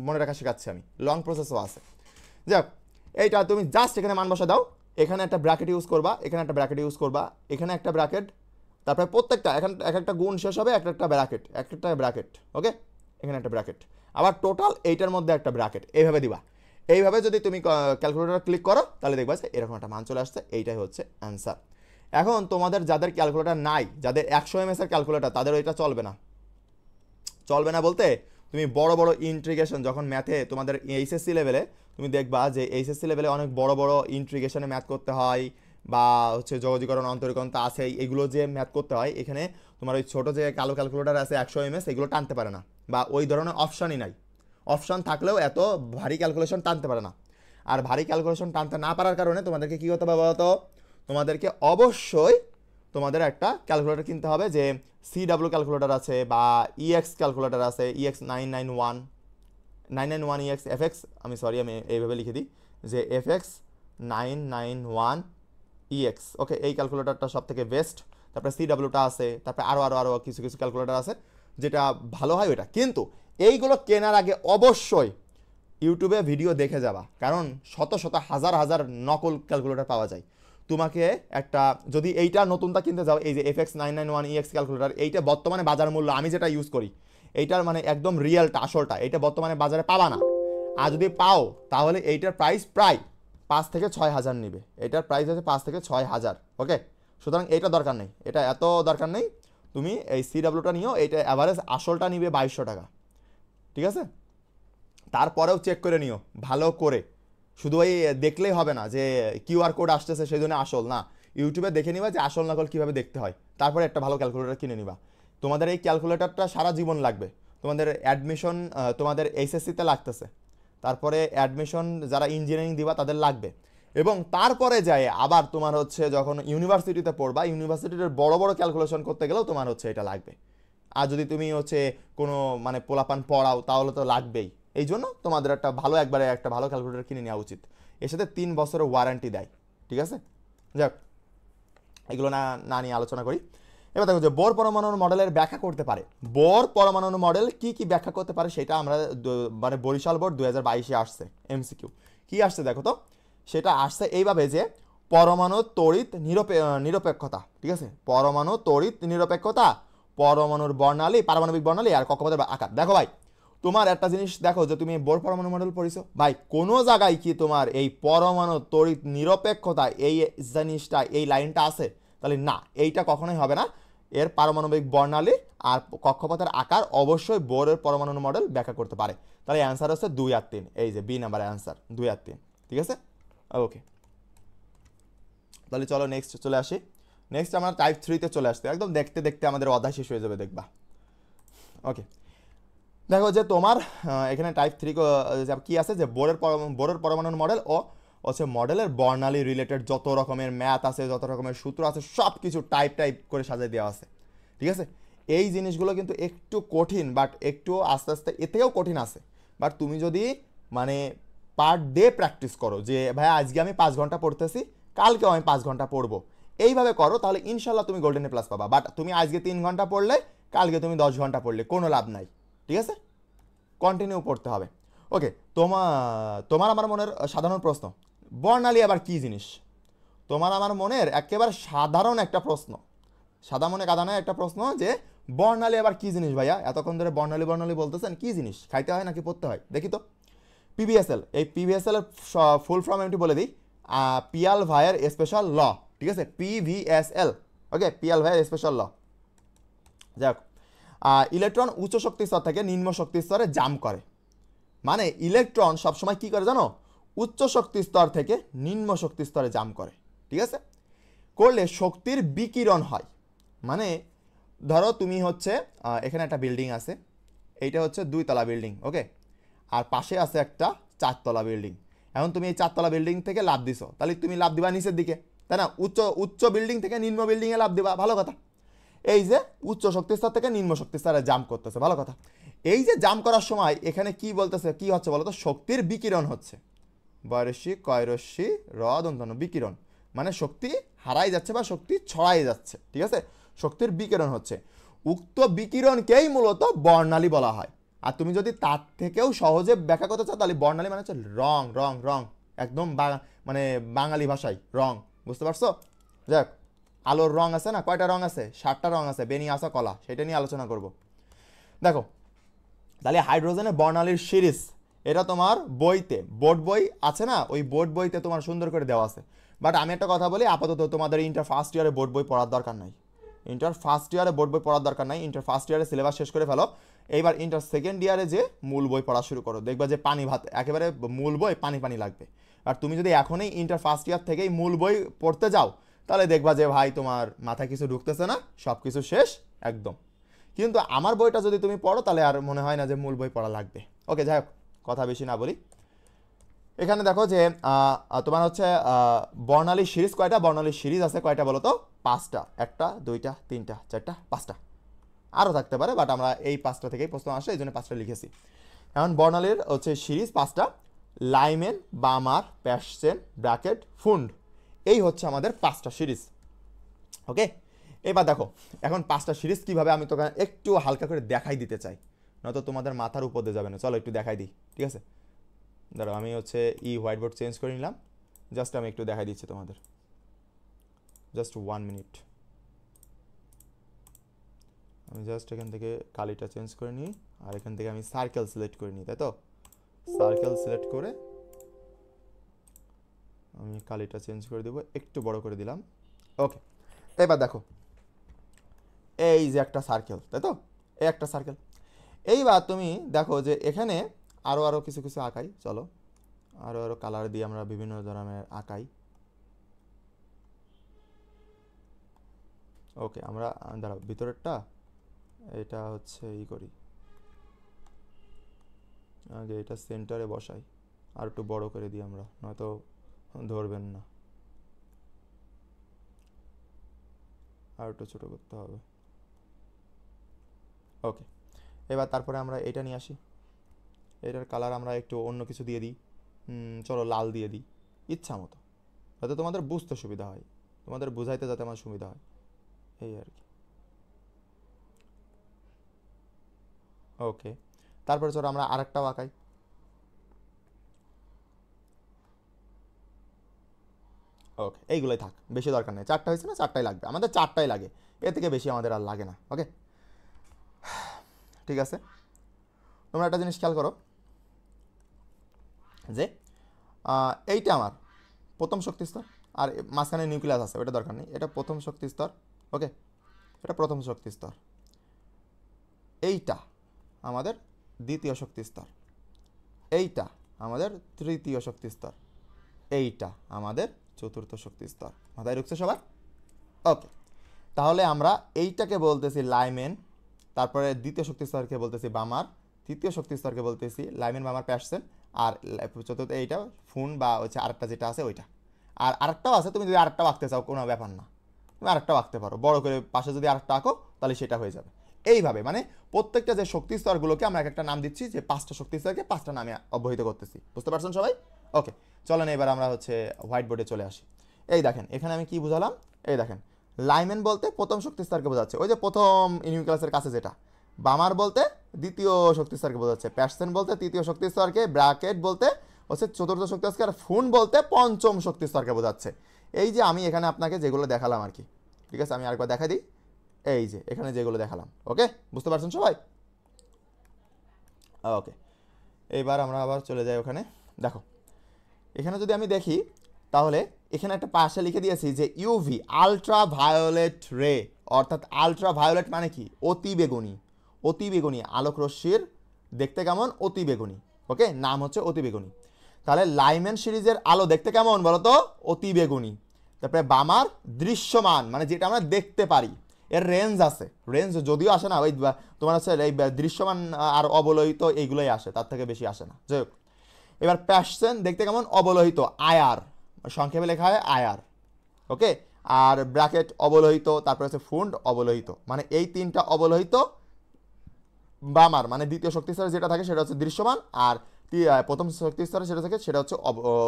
মনে রাখা শেখাচ্ছি আমি, লং প্রসেসও আছে। যাক, এইটা তুমি জাস্ট এখানে মান বসা দাও, এখানে একটা ব্র্যাকেট ইউজ করবা, এখানে একটা ব্র্যাকেট ইউজ করবা, এখানে একটা ব্র্যাকেট, তারপরে প্রত্যেকটা এক একটা গুণ শেষ হবে, একটা ব্র্যাকেট। ওকে, এখানে একটা ব্র্যাকেট, আবার টোটাল এইটার মধ্যে একটা ব্র্যাকেট, এইভাবে দিবা। এইভাবে যদি তুমি ক্যালকুলেটর ক্লিক করো, তাহলে দেখবা যে এরকম একটা মান চলে আসছে, এইটাই হচ্ছে অ্যান্সার। এখন তোমাদের যাদের ক্যালকুলেটর নাই, যাদের 100 MS এর ক্যালকুলেটর, তাদের ওইটা চলবে না বলতে, তুমি বড় ইন্টিগ্রেশন যখন ম্যাথে তোমাদের এইচএসসি লেভেলে তুমি দেখবা যে এইচএসসি লেভেলে অনেক বড় ইন্টিগ্রেশনে ম্যাথ করতে হয়, বা হচ্ছে যোগজীকরণ, অন্তরীকরণ তো আছে, এগুলো যে ম্যাথ করতে হয়, এখানে তোমার ওই ছোটো যে কালো ক্যালকুলেটর আছে 100 MS, এগুলো টানতে পারে না, বা ওই ধরনের অপশানই নাই। অপশান থাকলেও এত ভারী ক্যালকুলেশন টানতে পারে না। আর ভারী ক্যালকুলেশন টানতে না পারার কারণে তোমাদেরকে কী করতে হবে বলতো? তোমাদেরকে অবশ্যই তোমাদের একটা ক্যালকুলেটর কিনতে হবে, যে CW ক্যালকুলেটর আছে, বা EX ক্যালকুলেটর আছে, EX 991 EX FX, আমি এইভাবে লিখে দিই যে FX 991 EX। ওকে, এই ক্যালকুলেটরটা সব থেকে বেস্ট। তারপরে CWটা আছে, তারপরে আরও কিছু ক্যালকুলেটর আছে, যেটা ভালো হয় ওইটা। কিন্তু এইগুলো কেনার আগে অবশ্যই ইউটিউবে ভিডিও দেখে যাবা, কারণ শত হাজার নকল ক্যালকুলেটর পাওয়া যায়। তোমাকে একটা, যদি এইটা নতুনটা কিনতে যাও, এই যে FX 991 EX ক্যালকুলেটর, এইটা বর্তমানে বাজার মূল্য, আমি যেটা ইউজ করি, এইটার মানে একদম রিয়েলটা, আসলটা, এইটা বর্তমানে বাজারে পাবা না। আর যদি পাও, তাহলে এইটার প্রাইস প্রায় 5 থেকে 6 হাজার নিবে। এটার প্রাইস আছে 5 থেকে 6 হাজার। ওকে, সুতরাং এটা দরকার নেই, এটা এত দরকার নেই। তুমি এই CWটা নিও, এইটা অ্যাভারেজ আসলটা নিবে 2200 টাকা, ঠিক আছে? তারপরেও চেক করে নিও ভালো করে, শুধু ওই দেখলেই হবে না যে QR কোড আসতেছে সেই জন্য আসল না। ইউটিউবে দেখে নিবা যে আসল নকল কীভাবে দেখতে হয়, তারপরে একটা ভালো ক্যালকুলেটর কিনে নিবা। তোমাদের এই ক্যালকুলেটরটা সারা জীবন লাগবে। তোমাদের অ্যাডমিশন, তোমাদের SSCতে লাগতেছে, তারপরে অ্যাডমিশন যারা ইঞ্জিনিয়ারিং দিবা তাদের লাগবে, এবং তারপরে যায় আবার তোমার হচ্ছে যখন ইউনিভার্সিটিতে পড়বা, ইউনিভার্সিটির বড় ক্যালকুলেশন করতে গেলেও তোমার হচ্ছে এটা লাগবে। আর যদি তুমি হচ্ছে কোনো মানে পোলাপান পড়াও তাহলে তো লাগবেই। এই জন্য তোমাদের একটা ভালো একবারে একটা ভালো ক্যালকুলেটর কিনে নেওয়া উচিত। এর সাথে 3 বছরের ওয়ারেন্টি দেয়, ঠিক আছে। যাক, এগুলো না না নিয়ে আলোচনা করি। এবার দেখো যে বোর পরমাণু মডেলের ব্যাখ্যা করতে পারে। বোর পরমাণু মডেল কি কি ব্যাখ্যা করতে পারে সেটা আমরা মানে বরিশাল বোর্ড 2022-এ আসছে এমসিকিউ। কি আসছে দেখো তো, সেটা আসছে এইভাবে যে পরমাণু তড়িৎ নিরপেক্ষতা, ঠিক আছে, পরমাণু তড়িৎ নিরপেক্ষতা, পরমাণুর বর্ণালী, পারমাণবিক বর্ণালী আর কক্ষপথের আকার। দেখো ভাই, তোমার একটা জিনিস দেখো যে তুমি বোর পরমাণু মডেল পড়িছো ভাই, কোনো জায়গায় কি তোমার এই পরমাণু তড়িৎ নিরপেক্ষতা এই জিনিসটা এই লাইনটা আছে? তাহলে না, এইটা কখনোই হবে না। এর পারমাণবিক বর্ণালী আর কক্ষপথের আকার অবশ্যই বোরের পরমাণু মডেল ব্যাখ্যা করতে পারে। তাহলে অ্যান্সার হচ্ছে 2 আর 3, এই যে বি নাম্বারের অ্যান্সার 2 আর 3, ঠিক আছে। ওকে, তাহলে চলো নেক্সট চলে আসি। নেক্সট আমরা টাইপ 3-তে চলে আসতে, একদম দেখতে দেখতে আমাদের অধ্যায় শেষ হয়ে যাবে দেখবা। ওকে, দেখো যে তোমার এখানে টাইপ 3 কি আছে যে বোরের পরমাণু মডেল ও হচ্ছে মডেলের বর্ণালী রিলেটেড যত রকমের ম্যাথ আছে, যত রকমের সূত্র আছে, সব কিছু টাইপ টাইপ করে সাজিয়ে দেওয়া আছে, ঠিক আছে। এই জিনিসগুলো কিন্তু একটু কঠিন, বাট একটু আস্তে আস্তে এতেও কঠিন আছে। বাট তুমি যদি মানে পার ডে প্র্যাকটিস করো যে ভাই আজকে আমি 5 ঘন্টা পড়তেছি, কালকেও আমি 5 ঘন্টা পড়বো, এইভাবে করো, তাহলে ইনশাল্লাহ তুমি গোল্ডেন প্লাস পাবা। বাট তুমি আজকে 3 ঘন্টা পড়লে, কালকে তুমি 10 ঘন্টা পড়লে, কোনো লাভ নাই, ঠিক আছে। কন্টিনিউ পড়তে হবে। ওকে, তোমার আমার মনের সাধারণ প্রশ্ন, বর্ণালী আবার কি জিনিস? তোমার আমার মনের একেবারে সাধারণ একটা প্রশ্ন, সাদা মনে কাদা নয় একটা প্রশ্ন যে বর্ণালী আবার কি জিনিস ভাইয়া? এতক্ষণ ধরে বর্ণালী বর্ণালী বলতেছেন, কি জিনিস? খাইতে হয় নাকি পড়তে হয়? দেখি তো। পিভিএসএল, এই পিভিএসএল এর ফুল ফর্ম আমি একটু বলে দিই, পিয়াল ভাইয়ের স্পেশাল ল, ঠিক আছে, পিভিএসএল। ওকে, পিয়াল ভাইয়ের স্পেশাল ল। যাক, ইলেকট্রন উচ্চ শক্তি স্তর থেকে নিম্ন শক্তি স্তরে জাম্প করে। মানে ইলেকট্রন সবসময় কি করে জানো? উচ্চ শক্তি স্তর থেকে নিম্ন শক্তি স্তরে জাম্প করে, ঠিক আছে। করলে শক্তির বিকিরণ হয়। মানে ধরো তুমি হচ্ছে এখানে একটা বিল্ডিং আছে, এইটা হচ্ছে 2 তলা বিল্ডিং, ওকে, আর পাশে আছে একটা 4 তলা বিল্ডিং। এখন তুমি এই 4 তলা বিল্ডিং থেকে লাফ দিছো, তাহলে তুমি লাফ দিবা নিচের দিকে, তাই না? উচ্চ উচ্চ বিল্ডিং থেকে নিম্ন বিল্ডিংয়ে লাফ দিবা, ভালো কথা। এই যে উচ্চ শক্তি স্তর থেকে নিম্ন শক্তি স্তরে জাম্প করতেছে, ভালো কথা। এই যে জাম্প করার সময় এখানে কি বলতেছে, কি হচ্ছে বলো তো? শক্তির বিকিরণ হচ্ছে। বয়রস্যি কয়রস্যি দন্তন্য বিকিরণ, মানে শক্তি হারাই যাচ্ছে বা শক্তি ছড়াই যাচ্ছে, ঠিক আছে। শক্তির বিকিরণ হচ্ছে, উক্ত বিকিরণকেই মূলত বর্ণালী বলা হয়। আর তুমি যদি তার থেকেও সহজে ব্যাখ্যা করতে চাও, তাহলে বর্ণালী মানে হচ্ছে রং, রং, রং, একদম মানে বাঙালি ভাষায় রং, বুঝতে পারছো? যাক, আলোর রং আছে না, কয়টা রং আছে? 7টা রং আছে, বেনি, আসা, কলা, সেটা নিয়ে আলোচনা করব। দেখো, তাহলে হাইড্রোজেনের বর্ণালীর সিরিজ, এটা তোমার বইতে, বোর্ড বই আছে না, ওই বোর্ড বইতে তোমার সুন্দর করে দেওয়া আছে। বাট আমি একটা কথা বলি, আপাতত তোমাদের ইন্টার ফার্স্ট ইয়ারে বোর্ড বই পড়ার দরকার নাই। ইন্টার ফার্স্ট ইয়ারে বোর্ড বই পড়ার দরকার নাই, ইন্টার ফার্স্ট ইয়ারে সিলেবাস শেষ করে ফেলো। এইবার ইন্টার সেকেন্ড ইয়ারে যে মূল বই পড়া শুরু করো, দেখবা যে পানি ভাত, একেবারে মূল বই পানি পানি লাগবে। আর তুমি যদি এখনই ইন্টার ফার্স্ট ইয়ার থেকেই মূল বই পড়তে যাও, তাহলে দেখবা যে ভাই তোমার মাথায় কিছু ঢুকতেছে না, সব কিছু শেষ একদম। কিন্তু আমার বইটা যদি তুমি পড়ো, তাহলে আর মনে হয় না যে মূল বই পড়া লাগবে। ওকে, যাই হোক, কথা বেশি না বলি। এখানে দেখো যে তোমার হচ্ছে বর্ণালী সিরিজ কয়টা? বর্ণালী সিরিজ আছে কয়টা বলো তো? 5টা। 1টা 2টা 3টা 4টা 5টা, আরও থাকতে পারে, বাট আমরা এই 5টা থেকেই প্রশ্ন আসে, এই জন্য 5টা লিখেছি। এখন বর্ণালীর হচ্ছে সিরিজ 5টা, লাইমেন, বামার, প্যাশচেন, ব্র্যাকেট, ফুন্ড, এই হচ্ছে আমাদের 5টা সিরিজ। ওকে, এবার দেখো এখন 5টা সিরিজ কীভাবে, আমি তোকে একটু হালকা করে দেখাই দিতে চাই, নয়তো তোমাদের মাথার উপর দিয়ে যাবে না। চলো একটু দেখাই দিই, ঠিক আছে। ধরো আমি হচ্ছে হোয়াইট বোর্ড চেঞ্জ করে নিলাম, জাস্ট আমি একটু দেখাই দিচ্ছি তোমাদের, জাস্ট 1 মিনিট। আমি জাস্ট এখান থেকে কালিটা চেঞ্জ করে নিই, আর এখান থেকে আমি সার্কেল সিলেক্ট করে নিই, তাই তো? সার্কেল সিলেক্ট করে আমি কালিটা চেঞ্জ করে দেবো, একটু বড় করে দিলাম। ওকে, এবার দেখো এই যে একটা সার্কেল, তাই তো? এই একটা সার্কেল। এইবার তুমি দেখো যে এখানে আরও কিছু কিছু আঁকাই, চলো আরও কালার দিয়ে আমরা বিভিন্ন ধরনের আঁকাই। ওকে, আমরা দাঁড়াও, ভিতরেরটা এটা হচ্ছে করি, আগে এটা সেন্টারে বসাই, আর একটু বড় করে দিই আমরা, নয়তো ধরবেন না, আর একটু ছোটো করতে হবে। ওকে, এবার তারপরে আমরা এটা নিয়ে আসি, এটার কালার আমরা একটু অন্য কিছু দিয়ে দিই, চলো লাল দিয়ে দিই, ইচ্ছা মতো, যাতে তোমাদের বুঝতে সুবিধা হয়, তোমাদের বুঝাইতে যাতে আমার সুবিধা হয়, এই আর কি। ওকে, তারপরে চলো আমরা আরেকটাও আঁকাই। ওকে, এইগুলোই থাক, বেশি দরকার নেই, চারটা হয়েছে না, চারটাই লাগবে আমাদের, চারটাই লাগে, এর থেকে বেশি আমাদের আর লাগে না। ওকে, ঠিক আছে। তোমরা একটা জিনিস খেয়াল করো যে এইটা আমার প্রথম শক্তি স্তর, আর মাঝখানে নিউক্লিয়াস আছে, ওটা দরকার নেই, এটা প্রথম শক্তি স্তর। ওকে, এটা প্রথম শক্তি স্তর, এইটা আমাদের দ্বিতীয় শক্তি স্তর, এইটা আমাদের তৃতীয় শক্তি স্তর, এইটা আমাদের চতুর্থ শক্তি স্তর। মাথায় ঢুকছে সবার? ওকে, তাহলে আমরা এইটাকে বলতেছি লাইমেন, তারপরে দ্বিতীয় শক্তি স্তরকে বলতেছি বামার, তৃতীয় শক্তি স্তরকে বলতেছি লাইমেন বামার প্যাশসেন, আর চতুর্থ এইটা ফুন বা হচ্ছে আরেকটা যেটা আছে ওইটা। আর আরেকটাও আছে, তুমি যদি আরেকটাও আঁকতে চাও কোনো ব্যাপার না, তুমি আরেকটাও আঁকতে পারো, বড় করে পাশে যদি আরেকটা আঁকো তাহলে সেটা হয়ে যাবে। এইভাবে মানে প্রত্যেকটা যে শক্তি স্তরগুলোকে আমরা একটা নাম দিচ্ছি, যে পাঁচটা শক্তি স্তরকে পাঁচটা নামে অবহিত করতেছি। বুঝতে পারছেন সবাই? ওকে, চলেন এবার আমরা হচ্ছে হোয়াইট বোর্ডে চলে আসি। এই দেখেন এখানে আমি কি বুঝালাম, এই দেখেন লাইমেন বলতে প্রথম শক্তি স্তরকে বোঝাচ্ছে, ওই যে প্রথম নিউক্লিয়াসের কাছে যেটা। বামার বলতে দ্বিতীয় শক্তি স্তরকে বোঝাচ্ছে, প্যাশসেন বলতে তৃতীয় শক্তি স্তরকে, ব্র্যাকেট বলতে হচ্ছে চতুর্থ শক্তি স্তরকে, আর ফুন বলতে পঞ্চম শক্তি স্তরকে বোঝাচ্ছে। এই যে আমি এখানে আপনাকে যেগুলো দেখালাম আর কি, ঠিক আছে, আমি আরেকবার দেখা দিই, এই যে এখানে যেগুলো দেখালাম। ওকে, বুঝতে পারছেন সবাই? ওকে, এইবার আমরা আবার চলে যাই ওখানে। দেখো এখানে যদি আমি দেখি, তাহলে এখানে একটা পাশে লিখে দিয়েছি যে ইউভি আলট্রা ভায়োলেট রে, অর্থাৎ আলট্রা ভায়োলেট মানে কি? অতি বেগুনি। অতি বেগুনি আলোক রশ্মির দেখতে কেমন? অতি বেগুনি। ওকে, নাম হচ্ছে অতি বেগুনি। তাহলে লাইমেন সিরিজের আলো দেখতে কেমন বলো তো? অতি বেগুনি। তারপরে বামার দৃশ্যমান, মানে যেটা আমরা দেখতে পারি, এর রেঞ্জ আছে, রেঞ্জ যদিও আসে না, ওই তোমার হচ্ছে এই দৃশ্যমান আর অবলোহিত এইগুলোই আসে, তার থেকে বেশি আসে না। যাই হোক, এবার প্যাশসেন দেখতে কেমন? অবলোহিত, আয়ার, সংক্ষেপে লেখা হয় আয়ার। ওকে, আর ব্র্যাকেট অবলোহিত, তারপরে হচ্ছে ফুন্ড অবলোহিত, মানে এই তিনটা অবলোহিত। বামার মানে দ্বিতীয় শক্তি স্তরে যেটা থাকে সেটা হচ্ছে দৃশ্যমান, আর প্রথম শক্তি স্তরে সেটা থাকে সেটা হচ্ছে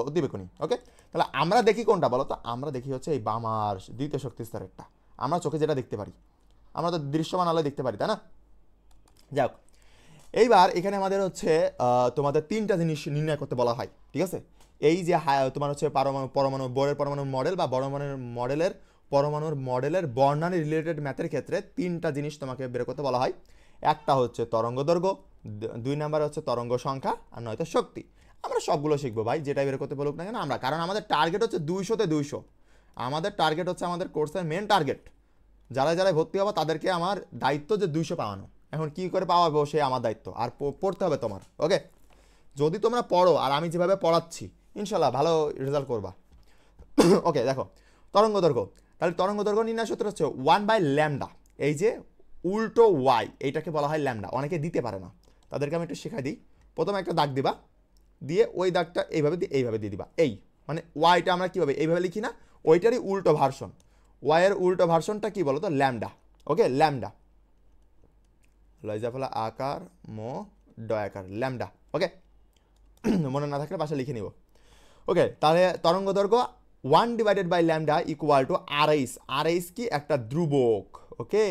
অতিবেগুনি। ওকে, তাহলে আমরা দেখি কোনটা বলো তো? আমরা দেখি হচ্ছে এই বামার দ্বিতীয় শক্তি স্তরেরটা, আমরা চোখে যেটা দেখতে পারি, আমরা তো দৃশ্যমান আলোয় দেখতে পারি, তাই না? যাক, এইবার এখানে আমাদের হচ্ছে তোমাদের তিনটা জিনিস নির্ণয় করতে বলা হয়, ঠিক আছে? এই যে তোমার হচ্ছে পরমাণু বোরের পরমাণু মডেল বা পরমাণুর মডেলের বর্ণালী রিলেটেড ম্যাথের ক্ষেত্রে তিনটা জিনিস তোমাকে বের করতে বলা হয়। একটা হচ্ছে তরঙ্গ দৈর্ঘ্য, দুই নাম্বার হচ্ছে তরঙ্গ সংখ্যা, আর নয়তো শক্তি। আমরা সবগুলো শিখবো ভাই, যেটাই বের করতে বলুক না কেন আমরা, কারণ আমাদের টার্গেট হচ্ছে 200-তে 200। আমাদের টার্গেট হচ্ছে, আমাদের কোর্সের মেন টার্গেট, যারা যারা ভর্তি হবে তাদেরকে আমার দায়িত্ব যে 200 পাওয়ানো। এখন কি করে পাওয়াবো সে আমার দায়িত্ব, আর পড়তে হবে তোমার। ওকে, যদি তোমরা পড়ো আর আমি যেভাবে পড়াচ্ছি, ইনশাল্লাহ ভালো রেজাল্ট করবা। ওকে, দেখো তরঙ্গ দৈর্ঘ্য, তাহলে তরঙ্গ দৈর্ঘ্য নির্ণয় সূত্র হচ্ছে 1/λ। এই যে উল্টো ওয়াই, এইটাকে বলা হয় ল্যামডা। অনেকে দিতে পারে না, তাদেরকে আমি একটু শেখাই দিই। প্রথমে একটা দাগ দিবা, দিয়ে ওই দাগটা এইভাবে দিয়ে দিবা। এই মানে ওয়াইটা আমরা কীভাবে এইভাবে লিখি না, ওইটারই উল্টো ভার্সন। ওয়াইয়ের উল্টো ভার্সনটা কি বলো তো? ল্যামডা। ওকে, ল্যামডা, লয়জাফলা আকার মো ডয়াকার, ল্যামডা। ওকে, মনে না থাকলে পাশে লিখে নিব। ওকে, তাহলে তরঙ্গ দৈর্ঘ্য 1/λ ইকুয়াল টু আরএইচ। আরএইচ কি? একটা ধ্রুবক। ওকে,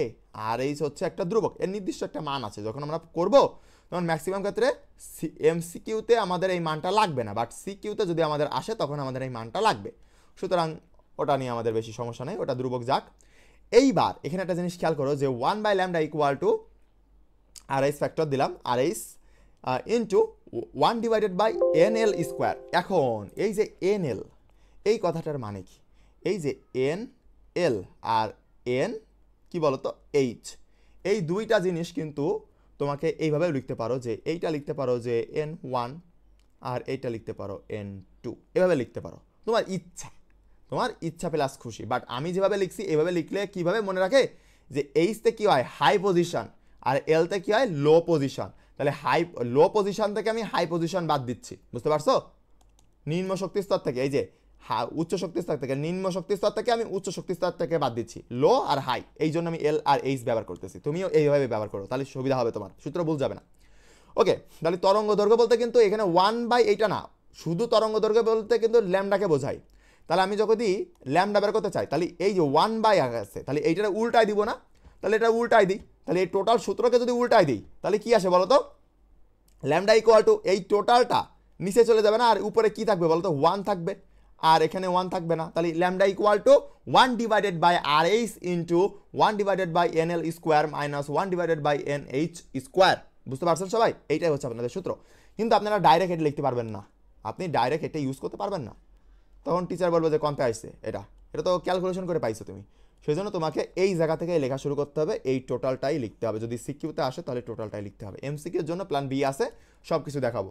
আরএইচ হচ্ছে একটা ধ্রুবক, এর নির্দিষ্ট একটা মান আছে। যখন আমরা করব তখন ম্যাক্সিমাম ক্ষেত্রে এমসিকিউতে আমাদের এই মানটা লাগবে না, বাট সিকিউতে যদি আমাদের আসে তখন আমাদের এই মানটা লাগবে। সুতরাং ওটা নিয়ে আমাদের বেশি সমস্যা নেই, ওটা ধ্রুবক যাক। এইবার এখানে একটা জিনিস খেয়াল করো যে 1/λ ইকুয়াল টু আরএইচ ফ্যাক্টর দিলাম, আরএইচ ইন্টু 1/nl স্কোয়ার। এখন এই যে nl, এই কথাটার মানে কি? এই যে nl আর n কি বলতো? h, এই দুইটা জিনিস কিন্তু তোমাকে এইভাবে লিখতে পারো, যে এইটা লিখতে পারো যে n1 আর এইটা লিখতে পারো n2, এভাবে লিখতে পারো, তোমার ইচ্ছা প্লাস খুশি। বাট আমি যেভাবে লিখছি এভাবে লিখলে কিভাবে মনে রাখে যে এইচতে কি হয়? হাই পজিশন, আর এলতে কি হয়? লো পজিশন। তাহলে লো পজিশন থেকে আমি হাই পজিশন বাদ দিচ্ছি, বুঝতে পারছো? নিম্ন শক্তি স্তর থেকে এই যে উচ্চ শক্তি স্তর থেকে, নিম্ন শক্তি স্তর থেকে আমি উচ্চ শক্তি স্তর থেকে বাদ দিচ্ছি, লো আর হাই, এই জন্য আমি এল আর এইচ ব্যবহার করতেছি। তুমিও এইভাবে ব্যবহার করো, তাহলে সুবিধা হবে, তোমার সূত্র ভুল যাবে না। ওকে, তাহলে তরঙ্গ দৈর্ঘ্য বলতে কিন্তু এখানে 1 এইটা না, শুধু তরঙ্গ দৈর্ঘ্য বলতে কিন্তু ল্যামডাকে বোঝাই। তাহলে আমি যদি ল্যামডা বের করতে চাই, তাহলে এই যে 1 আছে, তাহলে এইটা উল্টাই দিব না, তাহলে এটা উল্টাই দিই, তাহলে এই টোটাল সূত্রকে যদি উল্টাই দিই তাহলে কি আসে বলো তো, ল্যামডা ইকুয়াল টু এই টোটালটা নিচে চলে যাবে না, আর উপরে কি থাকবে বলো তো, 1 থাকবে, আর এখানে 1 থাকবে না, তাহলে lambda equal to 1 divided by R H into 1 divided by N L square minus 1 divided by N H square. বুঝতে পারছেন সবাই? এইটাই হচ্ছে আপনাদের সূত্র। কিন্তু আপনারা ডাইরেক্ট এটা লিখতে পারবেন না, আপনি ডাইরেক্ট এটা ইউজ করতে পারবেন না, তখন টিচার বলবে যে কমতে আসছে, এটা তো ক্যালকুলেশন করে পাইছো তুমি, সেই জন্য তোমাকে এই জায়গা থেকে লেখা শুরু করতে হবে, এই টোটালটাই লিখতে হবে। যদি সিকিউতে আসে তাহলে টোটালটাই লিখতে হবে। এমসিকিউর জন্য প্ল্যান বি আছে, সব কিছু দেখাবো।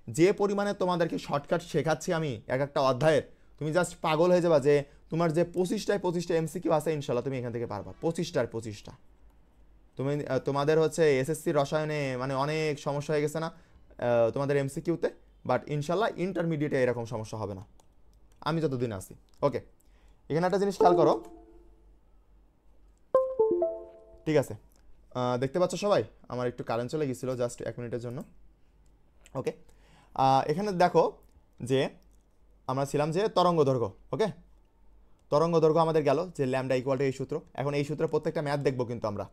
যে পরিমাণে তোমাদেরকে শর্টকাট শেখাচ্ছি আমি এক একটা অধ্যায়ের, তুমি জাস্ট পাগল হয়ে যাবা যে তোমার যে 25টা এমসিকিউ আছে ইনশাল্লাহ তুমি এখান থেকে পারবা। 25টা তুমি, তোমাদের হচ্ছে এসএসসি রসায়নে মানে অনেক সমস্যা হয়ে গেছে না তোমাদের এমসিকিউতে, বাট ইনশাল্লাহ ইন্টারমিডিয়েটে এরকম সমস্যা হবে না আমি যতদিন আসি। ওকে, এখানে একটা জিনিস খেয়াল করো, ঠিক আছে? দেখতে পাচ্ছ সবাই? আমার একটু কারেন্ট চলে গেছিলো জাস্ট 1 মিনিটের জন্য। ওকে, এখানে দেখো যে আমরা ছিলাম যে তরঙ্গ দৈর্ঘ্য। ওকে, তরঙ্গ দৈর্ঘ্য আমাদের গেল যে ল্যামডা ইকুয়াল টু এই সূত্র। এখন এই সূত্রের প্রত্যেকটা ম্যাথ দেখবো কিন্তু আমরা।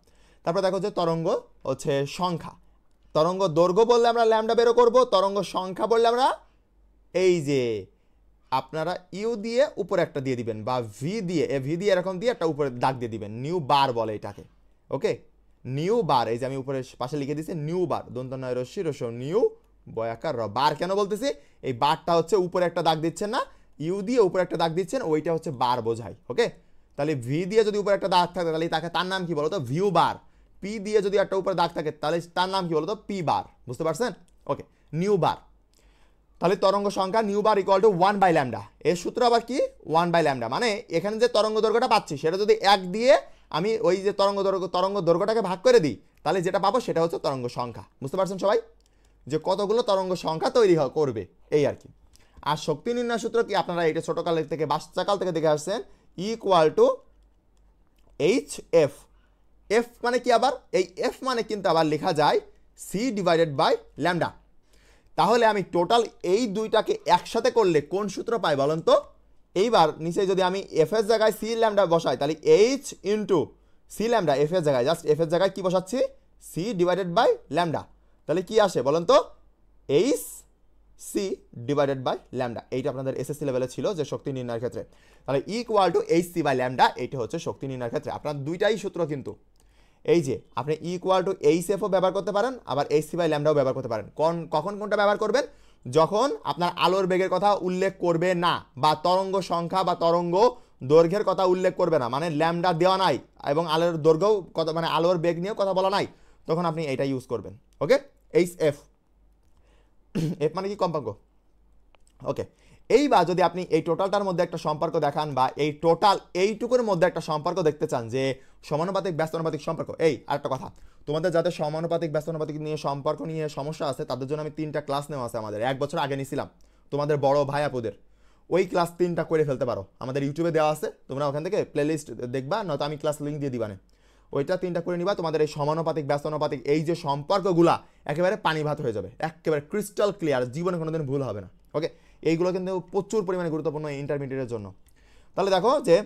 তারপর দেখো যে তরঙ্গ হচ্ছে সংখ্যা, তরঙ্গ দৈর্ঘ্য বললে আমরা ল্যামডা বেরো করব, তরঙ্গ সংখ্যা বললে আমরা এই যে আপনারা ইউ দিয়ে উপরে একটা দিয়ে দিবেন, বা ভি দিয়ে এরকম দিয়ে একটা উপরে দাগ দিয়ে দিবেন, নিউ বার বলে এটাকে। ওকে, নিউ বার, এই যে আমি উপরে পাশে লিখে দিয়েছি নিউ বার, দন্ত নয় রশ্মি রস্য নিউ বয়াকার র। বার কেন বলতেছি, এই বারটা হচ্ছে উপরে একটা দাগ দিচ্ছেন না, ইউ দিয়ে উপরে একটা দাগ দিচ্ছেন, ওইটা হচ্ছে বার বোঝায়। ওকে, তাহলে ভি দিয়ে যদি উপরে একটা দাগ থাকে তাহলে তাকে তার নাম কি বলতো, ভিউ বার। পি দিয়ে যদি একটা উপরে দাগ থাকে তাহলে তার নাম কি বলতো, পি বার। বুঝতে পারছেন? ওকে, নিউ বার, তাহলে তরঙ্গ সংখ্যা new bar equal to 1 lambda. এর সূত্র আবার কি, 1 ল্যামডা, মানে এখানে যে তরঙ্গ দৈর্ঘ্যটা পাচ্ছি সেটা যদি 1 দিয়ে আমি ওই যে তরঙ্গ দৈর্ঘ্যটাকে ভাগ করে দিই তাহলে যেটা পাবো সেটা হচ্ছে তরঙ্গ সংখ্যা। বুঝতে পারছেন সবাই? যে কতগুলো তরঙ্গ সংখ্যা তৈরি করবে, এই আর কি। আর শক্তি নির্ণয় সূত্র কি, আপনারা এটা ছোটকালের থেকে বাচ্চাকাল থেকে দেখে আসছেন, equal to H F. F মানে কি, আবার এই এফ মানে কিন্তু আবার লেখা যায় সি ডিভাইডেড বাই ল্যামডা। তাহলে আমি টোটাল এই দুইটাকে একসাথে করলে কোন সূত্র পাই বলেন তো? এইবার নিচে যদি আমি এফ এর জায়গায় সি ল্যামডা বসাই তাহলে H into C lambda, F এর জায়গায় জাস্ট এফ এর জায়গায় কি বসাচ্ছি, সি ডিভাইডেড বাই ল্যামডা, তাহলে কি আসে বলেন তো, H C divided by lambda. এইটা আপনাদের এসএসসি লেভেলে ছিল যে শক্তি নির্ণয়ের ক্ষেত্রে, তাহলে equal to H C by lambda, এইটা হচ্ছে শক্তি নির্ণয়ের ক্ষেত্রে। আপনার দুইটাই সূত্র কিন্তু, এই যে আপনি ইকুয়াল টু এইচ এফও ব্যবহার করতে পারেন, আবার এইচ সি বাই ল্যামডাও ব্যবহার করতে পারেন। কখন কোনটা ব্যবহার করবেন? যখন আপনার আলোর বেগের কথা উল্লেখ করবে না, বা তরঙ্গ সংখ্যা বা তরঙ্গ দৈর্ঘ্যের কথা উল্লেখ করবে না, মানে ল্যামডা দেওয়া নাই এবং আলোর দৈর্ঘ্যও কথা, মানে আলোর বেগ নিয়েও কথা বলা নাই, তখন আপনি এটা ইউজ করবেন। ওকে, এইচ এফ, এফ মানে কি, কম্পাঙ্ক। ওকে, এইবার যদি আপনি এই টোটালটার মধ্যে একটা সম্পর্ক দেখান, বা এই টোটাল এইটুকুর মধ্যে একটা সম্পর্ক দেখতে চান যে সমানুপাতিক ব্যস্তানুপাতিক সম্পর্ক। এই আরেকটা কথা, তোমাদের যাদের সমানুপাতিক ব্যস্তানুপাতিক নিয়ে সম্পর্ক নিয়ে সমস্যা আছে তাদের জন্য আমি 3টা ক্লাস নেওয়া আছে, আমাদের 1 বছর আগে নিয়েছিলাম, তোমাদের বড় ভাই আপুদের। ওই ক্লাস 3টা করে ফেলতে পারো, আমাদের ইউটিউবে দেওয়া আছে, তোমরা ওখান থেকে প্লেলিস্ট দেখবা, নয়তো আমি ক্লাস লিঙ্ক দিয়ে দিবানে, ওইটা 3টা করে নিবা। তোমাদের এই সমানুপাতিক ব্যস্তানুপাতিক এই যে সম্পর্কগুলা একেবারে পানি ভাত হয়ে যাবে, একেবারে ক্রিস্টাল ক্লিয়ার, জীবনে কোনোদিন ভুল হবে না। ওকে, এইগুলো কিন্তু প্রচুর পরিমাণে গুরুত্বপূর্ণ ইন্টারমিডিয়েটের জন্য। তাহলে দেখো যে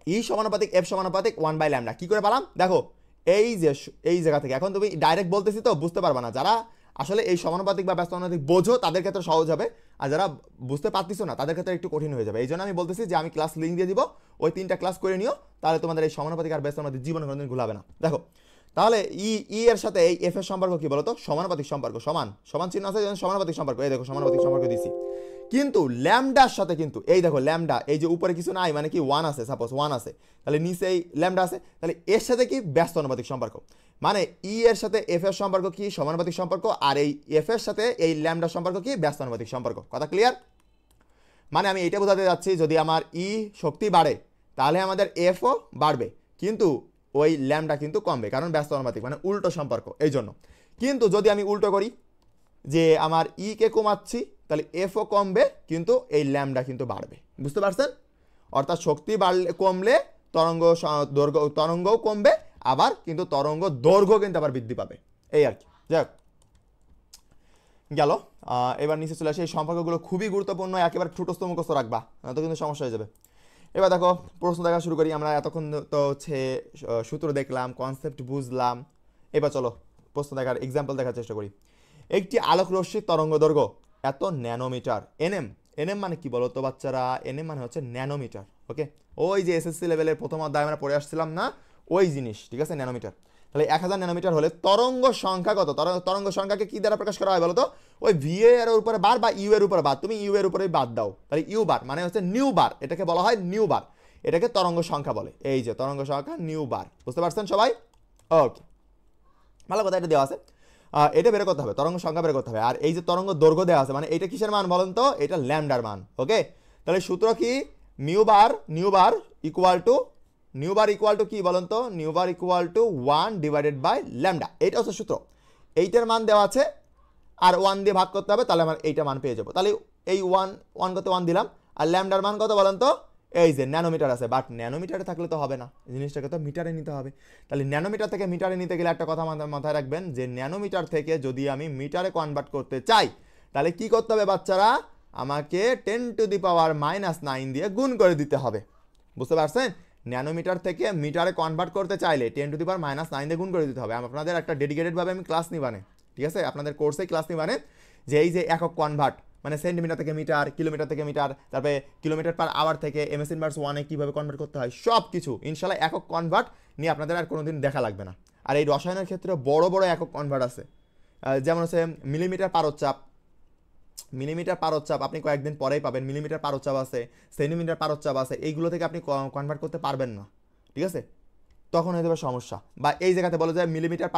ই সমানুপাতিক এফ সমানুপাতিক 1 ল্যামডা, কি করে পেলাম দেখো, এই যে এই জায়গা থেকে। এখন তুমি ডাইরেক্ট বলতেছি তো বুঝতে পারবা না, যারা আসলে এই সমানুপাতিক বা ব্যস্তানুপাতিক বোঝো তাদের ক্ষেত্রে সহজ হবে, আর যারা বুঝতে পারতেছো না তাদের ক্ষেত্রে একটু কঠিন হয়ে যাবে। এই জন্য আমি বলতেছি যে আমি ক্লাস লিঙ্ক দিয়ে দিব, ওই 3টা ক্লাস করে নিও, তাহলে তোমাদের এই সমানুপাতিক আর ব্যস্তানুপাতিক জীবনে কোনোদিন ভুলাবে না। দেখো তাহলে ই এর সাথে এই এফ এর সম্পর্ক কি বলতো, সমানুপাতিক সম্পর্ক, সমান চিহ্ন আছে, সমানুপাতিক সম্পর্ক, এই দেখো সমানুপাতিক সম্পর্ক দিছি। কিন্তু ল্যামডার সাথে কিন্তু এই দেখো ল্যামডা, এই যে উপরে কিছু নাই মানে কি 1 আছে, সাপোজ 1 আছে, তাহলে নিচে এই ল্যামডা আছে, তাহলে এর সাথে কি ব্যস্তানুপাতিক সম্পর্ক, মানে ই এর সাথে এফ এর সম্পর্ক কি সমানুপাতিক সম্পর্ক, আর এই এফ এর সাথে এই ল্যামডার সম্পর্ক কি ব্যস্তানুপাতিক সম্পর্ক। কথা ক্লিয়ার? মানে আমি এটা বোঝাতে যাচ্ছি, যদি আমার ই শক্তি বাড়ে তাহলে আমাদের এফও বাড়বে, কিন্তু ওই ল্যামডা কিন্তু কমবে, কারণ ব্যস্তানুপাতিক মানে উল্টো সম্পর্ক, এই জন্য। কিন্তু যদি আমি উল্টো করি যে আমার ই কে কমাচ্ছি তাহলে এফও কমবে কিন্তু এই ল্যামডা কিন্তু বাড়বে, বুঝতে পারছেন? অর্থাৎ শক্তি বাড়লে কমলে তরঙ্গও কমবে, আবার কিন্তু তরঙ্গ দৈর্ঘ্য কিন্তু আবার বৃদ্ধি পাবে, এই আর কি। যাক গেল। এবার নিচে চলে আসে, এই সম্পর্কগুলো খুবই গুরুত্বপূর্ণ, একেবারে ঠুটস্থ মুখস্থ রাখবা, তো কিন্তু সমস্যা হয়ে যাবে। এবার দেখো প্রশ্ন দেখা শুরু করি। আমরা এতক্ষণ তো হচ্ছে সূত্র দেখলাম, কনসেপ্ট বুঝলাম, এবার চলো প্রশ্ন দেখার এক্সাম্পল দেখার চেষ্টা করি। একটি আলোক রশ্মির তরঙ্গ দৈর্ঘ্য এত ন্যানোমিটার, এনএম। এনএম মানে কি বলো তো বাচ্চারা? এনএম মানে হচ্ছে ন্যানোমিটার। ওকে, ওই যে এসএসসি লেভেলের প্রথম অধ্যায় আমরা পড়ে আসছিলাম না, ওই জিনিস, ঠিক আছে, ন্যানোমিটার। তাহলে 1000 ন্যানোমিটার হলে তরঙ্গ সংখ্যা কত? তরঙ্গ সংখ্যাকে কি দ্বারা প্রকাশ করা হয় বলো তো? ওই ভি এর উপরে বার বা ইউ এর উপরে বার, তুমি ইউ এর উপরে বাদ দাও, তাহলে ইউ বার মানে হচ্ছে নিউ বার, এটাকে বলা হয় নিউ বার, এটাকে তরঙ্গ সংখ্যা বলে। এই যে তরঙ্গ সংখ্যা নিউ বার, বুঝতে পারছেন সবাই? ওকে, ভালো কথা, এটা দেওয়া আছে, এটা বের করতে হবে, তরঙ্গ সংখ্যা বের করতে হবে। আর এই যে তরঙ্গ দৈর্ঘ্য দেওয়া আছে, মানে এটা কিসের মান বলেন তো? এটা ল্যামডার মান। ওকে, তাহলে সূত্র কি? নিউ বার ইকুয়াল টু কি বলেন তো? Nu bar equal to 1 divided by lambda, এইটা হচ্ছে সূত্র। এইটার মান দেওয়া আছে, আর 1 দিয়ে ভাগ করতে হবে, তাহলে আমার এইটা মান পেয়ে যাবো। তাহলে এই 1 কত 1 দিলাম, আর ল্যামডার মান কত বলেন তো? এই যে ন্যানোমিটার আছে, বাট ন্যানোমিটারে থাকলে তো হবে না, জিনিসটাকে তো মিটারে নিতে হবে। তাহলে ন্যানোমিটার থেকে মিটারে নিতে গেলে একটা কথা মাথায় রাখবেন, যে ন্যানোমিটার থেকে যদি আমি মিটারে কনভার্ট করতে চাই, তাহলে কি করতে হবে বাচ্চারা? আমাকে 10⁻⁻9 দিয়ে গুণ করে দিতে হবে, বুঝতে পারছেন? ন্যানোমিটার থেকে মিটারে কনভার্ট করতে চাইলে 10⁻⁹ দিয়ে গুণ করে দিতে হবে। আপনাদের একটা ডেডিকেটেডভাবে আমি ক্লাস নিবানে, ঠিক আছে, আপনাদের কোর্সে ক্লাস নিবানে, যে এই যে একক কনভার্ট মানে সেন্টিমিটার থেকে মিটার, কিলোমিটার থেকে মিটার, তারপরে কিলোমিটার পার আওয়ার থেকে এমএস ইনভার্স 1-এ কীভাবে কনভার্ট করতে হয়, সব কিছু ইনশাল্লাহ একক কনভার্ট নিয়ে আপনাদের আর কোনোদিন দেখা লাগবে না। আর এই রসায়নের ক্ষেত্রে বড় বড় একক কনভার্ট আছে, যেমন হচ্ছে মিলিমিটার পারচ্চাপ আপনি কয়েকদিন পরেই পাবেন। মিলিমিটার পারচ্চাপ আছে, সেন্টিমিটার পারচ্চাপ আছে, এইগুলো থেকে আপনি কনভার্ট করতে পারবেন না, ঠিক আছে, তখন হয়ে যাবে সমস্যা। বা এই জায়গাতে বলা যায় মিলিমিটার